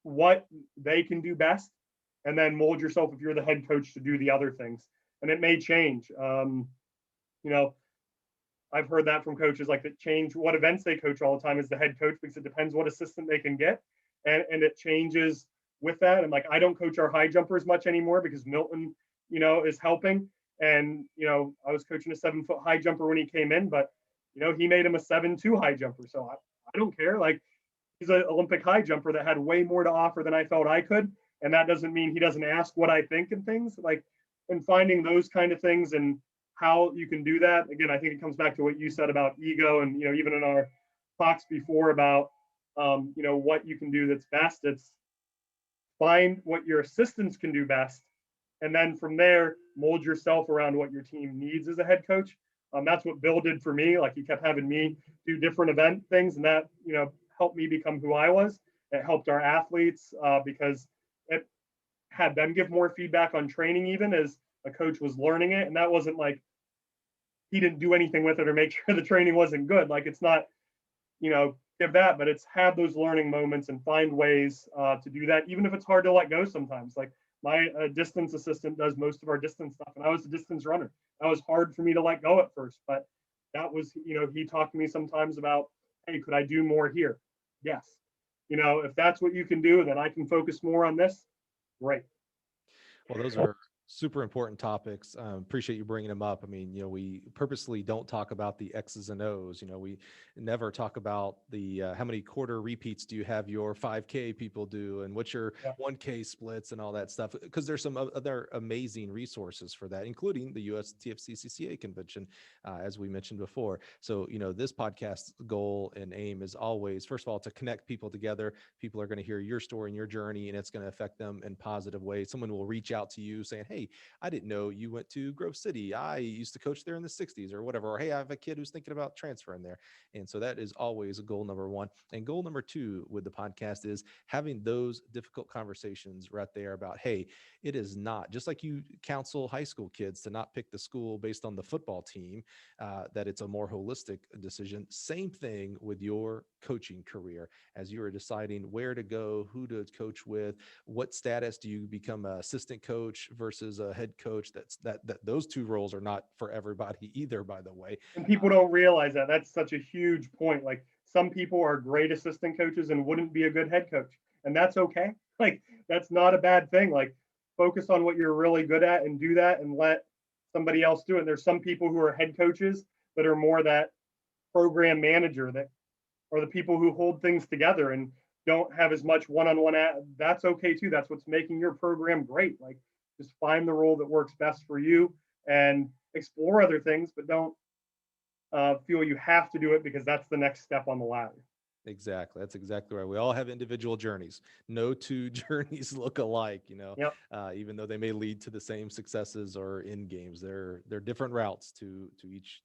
what they can do best, and then mold yourself if you're the head coach to do the other things. And it may change. I've heard that from coaches, like that change what events they coach all the time as the head coach, because it depends what assistant they can get. And it changes with that. And like, I don't coach our high jumpers much anymore because Milton, is helping. And, I was coaching a 7-foot high jumper when he came in, but, he made him a 7'2" high jumper. So I don't care. Like, he's an Olympic high jumper that had way more to offer than I felt I could. And that doesn't mean he doesn't ask what I think and things like, and finding those kind of things and how you can do that. Again, I think it comes back to what you said about ego, and, even in our talks before about, what you can do that's best. It's find what your assistants can do best. And then from there, mold yourself around what your team needs as a head coach. That's what Bill did for me. Like, he kept having me do different event things, and that, helped me become who I was. It helped our athletes because it had them give more feedback on training, even as a coach was learning it. And that wasn't like he didn't do anything with it or make sure the training wasn't good. Like, it's not, give that, but it's have those learning moments and find ways to do that, even if it's hard to let go sometimes. Like, my distance assistant does most of our distance stuff, and I was a distance runner. That was hard for me to let go at first, but that was, he talked to me sometimes about, hey, could I do more here? Yes. If that's what you can do, then I can focus more on this. Great. Well, those are super important topics. Appreciate you bringing them up. I mean, we purposely don't talk about the X's and O's. We never talk about the how many quarter repeats do you have your 5K people do, and what's your 1K splits and all that stuff, because there's some other amazing resources for that, including the USTFCCCA convention, as we mentioned before. So, this podcast goal and aim is always, first of all, to connect people together. People are going to hear your story and your journey, and it's going to affect them in positive ways. Someone will reach out to you saying, hey, hey, I didn't know you went to Grove City. I used to coach there in the 60s or whatever. Or, hey, I have a kid who's thinking about transferring there. And so that is always a goal number one. And goal number two with the podcast is having those difficult conversations right there about, hey, it is not just like you counsel high school kids to not pick the school based on the football team, that it's a more holistic decision. Same thing with your coaching career as you are deciding where to go, who to coach with, what status do you become an assistant coach versus a head coach. That those two roles are not for everybody either, by the way. And people don't realize that. That's such a huge point. Like some people are great assistant coaches and wouldn't be a good head coach, and that's okay. Like that's not a bad thing. Like focus on what you're really good at and do that, and let somebody else do it. And there's some people who are head coaches that are more that program manager, that are the people who hold things together and don't have as much one-on-one. That's okay too. That's what's making your program great. Like just find the role that works best for you and explore other things, but don't feel you have to do it because that's the next step on the ladder. Exactly. That's exactly right. We all have individual journeys. No two journeys look alike, Yep. even though they may lead to the same successes or end games. They're different routes to each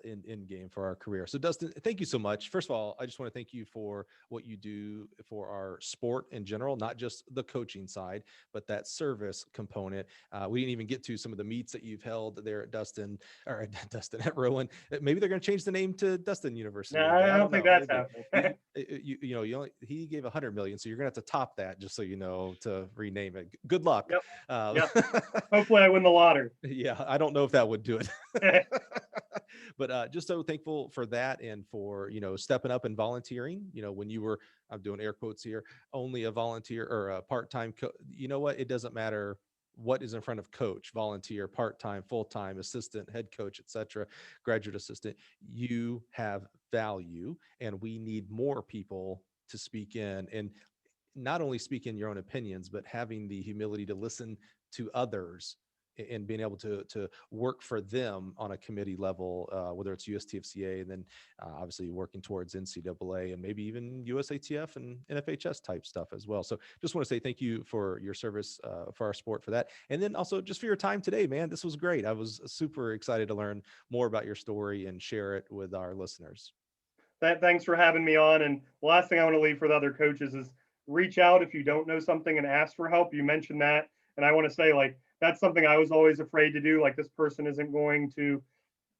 in game for our career. So Dustin, thank you so much. First of all, I just want to thank you for what you do for our sport in general, not just the coaching side, but that service component. We didn't even get to some of the meets that you've held there at Dustin or at Dustin at Rowan. Maybe they're going to change the name to Dustin University No, one day. I I don't don't think know. that's Maybe happening. he gave 100 million, so you're gonna have to top that just so you know to rename it. Good luck. Yep. Um, Yep. Hopefully I win the lottery. yeah, I don't know if that would do it. But just so thankful for that and for, stepping up and volunteering, when you were, I'm doing air quotes here, only a volunteer or a part-time you know what, it doesn't matter what is in front of coach, volunteer, part-time, full-time, assistant, head coach, etc., graduate assistant, you have value, and we need more people to speak in, and not only speak in your own opinions, but having the humility to listen to others and being able to work for them on a committee level, whether it's USTFCA and then obviously working towards NCAA and maybe even USATF and NFHS type stuff as well. So just want to say thank you for your service for our sport for that. And then also just for your time today, man, this was great. I was super excited to learn more about your story and share it with our listeners. Thanks for having me on. And the last thing I want to leave for the other coaches is reach out if you don't know something and ask for help. You mentioned that. And I want to say, like, that's something I was always afraid to do. Like, this person isn't going to,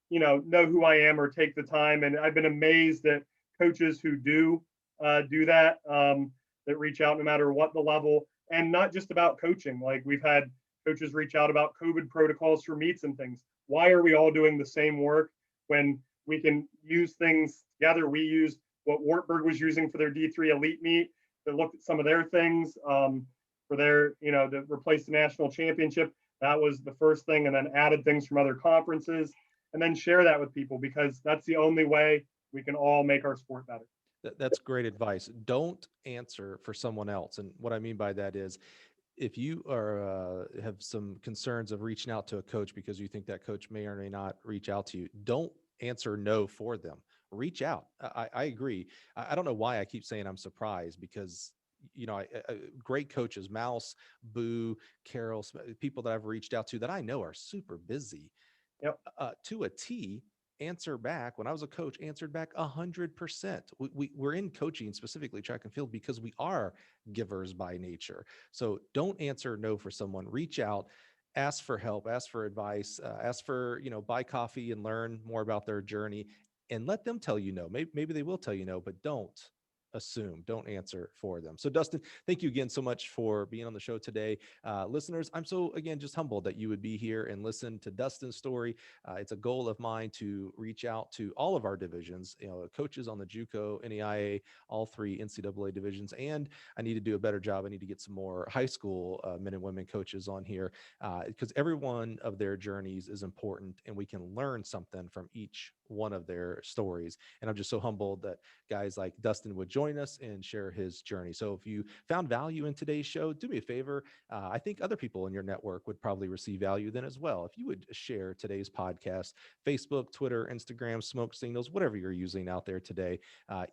know who I am or take the time. And I've been amazed at coaches who do that, that reach out no matter what the level, and not just about coaching. Like, we've had coaches reach out about COVID protocols for meets and things. Why are we all doing the same work when we can use things together? We used what Wartburg was using for their D3 elite meet, that looked at some of their things, for their, to replace the national championship. That was the first thing, and then added things from other conferences, and then share that with people, because that's the only way we can all make our sport better. That's great advice. Don't answer for someone else. And what I mean by that is, if you are have some concerns of reaching out to a coach because you think that coach may or may not reach out to you, don't answer no for them. Reach out. I agree. I don't know why I keep saying I'm surprised, because great coaches, Mouse, Boo, Carol, people that I've reached out to that I know are super busy, Yep. to a T, answer back. When I was a coach, answered back 100%. We're in coaching, specifically track and field, because we are givers by nature. So don't answer no for someone. Reach out, ask for help, ask for advice, ask for, buy coffee and learn more about their journey, and let them tell you no. Maybe they will tell you no, but don't assume, don't answer for them. So Dustin, thank you again so much for being on the show today. Listeners, I'm so, again, just humbled that you would be here and listen to Dustin's story. It's a goal of mine to reach out to all of our divisions, coaches on the JUCO, NEIA, all three NCAA divisions. And I need to do a better job. I need to get some more high school men and women coaches on here, because every one of their journeys is important, and we can learn something from each one of their stories. And I'm just so humbled that guys like Dustin would join us and share his journey. So if you found value in today's show, do me a favor. I think other people in your network would probably receive value then as well. If you would share today's podcast, Facebook, Twitter, Instagram, smoke signals, whatever you're using out there today,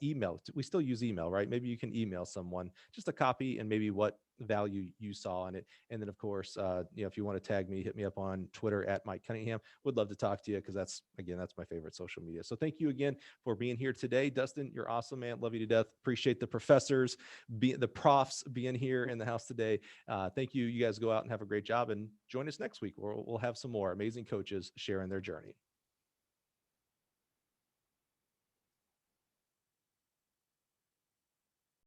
email. We still use email, right? Maybe you can email someone just a copy and maybe what value you saw in it. And then of course, if you want to tag me, hit me up on Twitter at Mike Cunningham. Would love to talk to you, because that's my favorite social media. So thank you again for being here today. Dustin, you're awesome, man. Love you to death. Appreciate the professors, the profs being here in the house today. Thank you. You guys go out and have a great job, and join us next week where we'll have some more amazing coaches sharing their journey.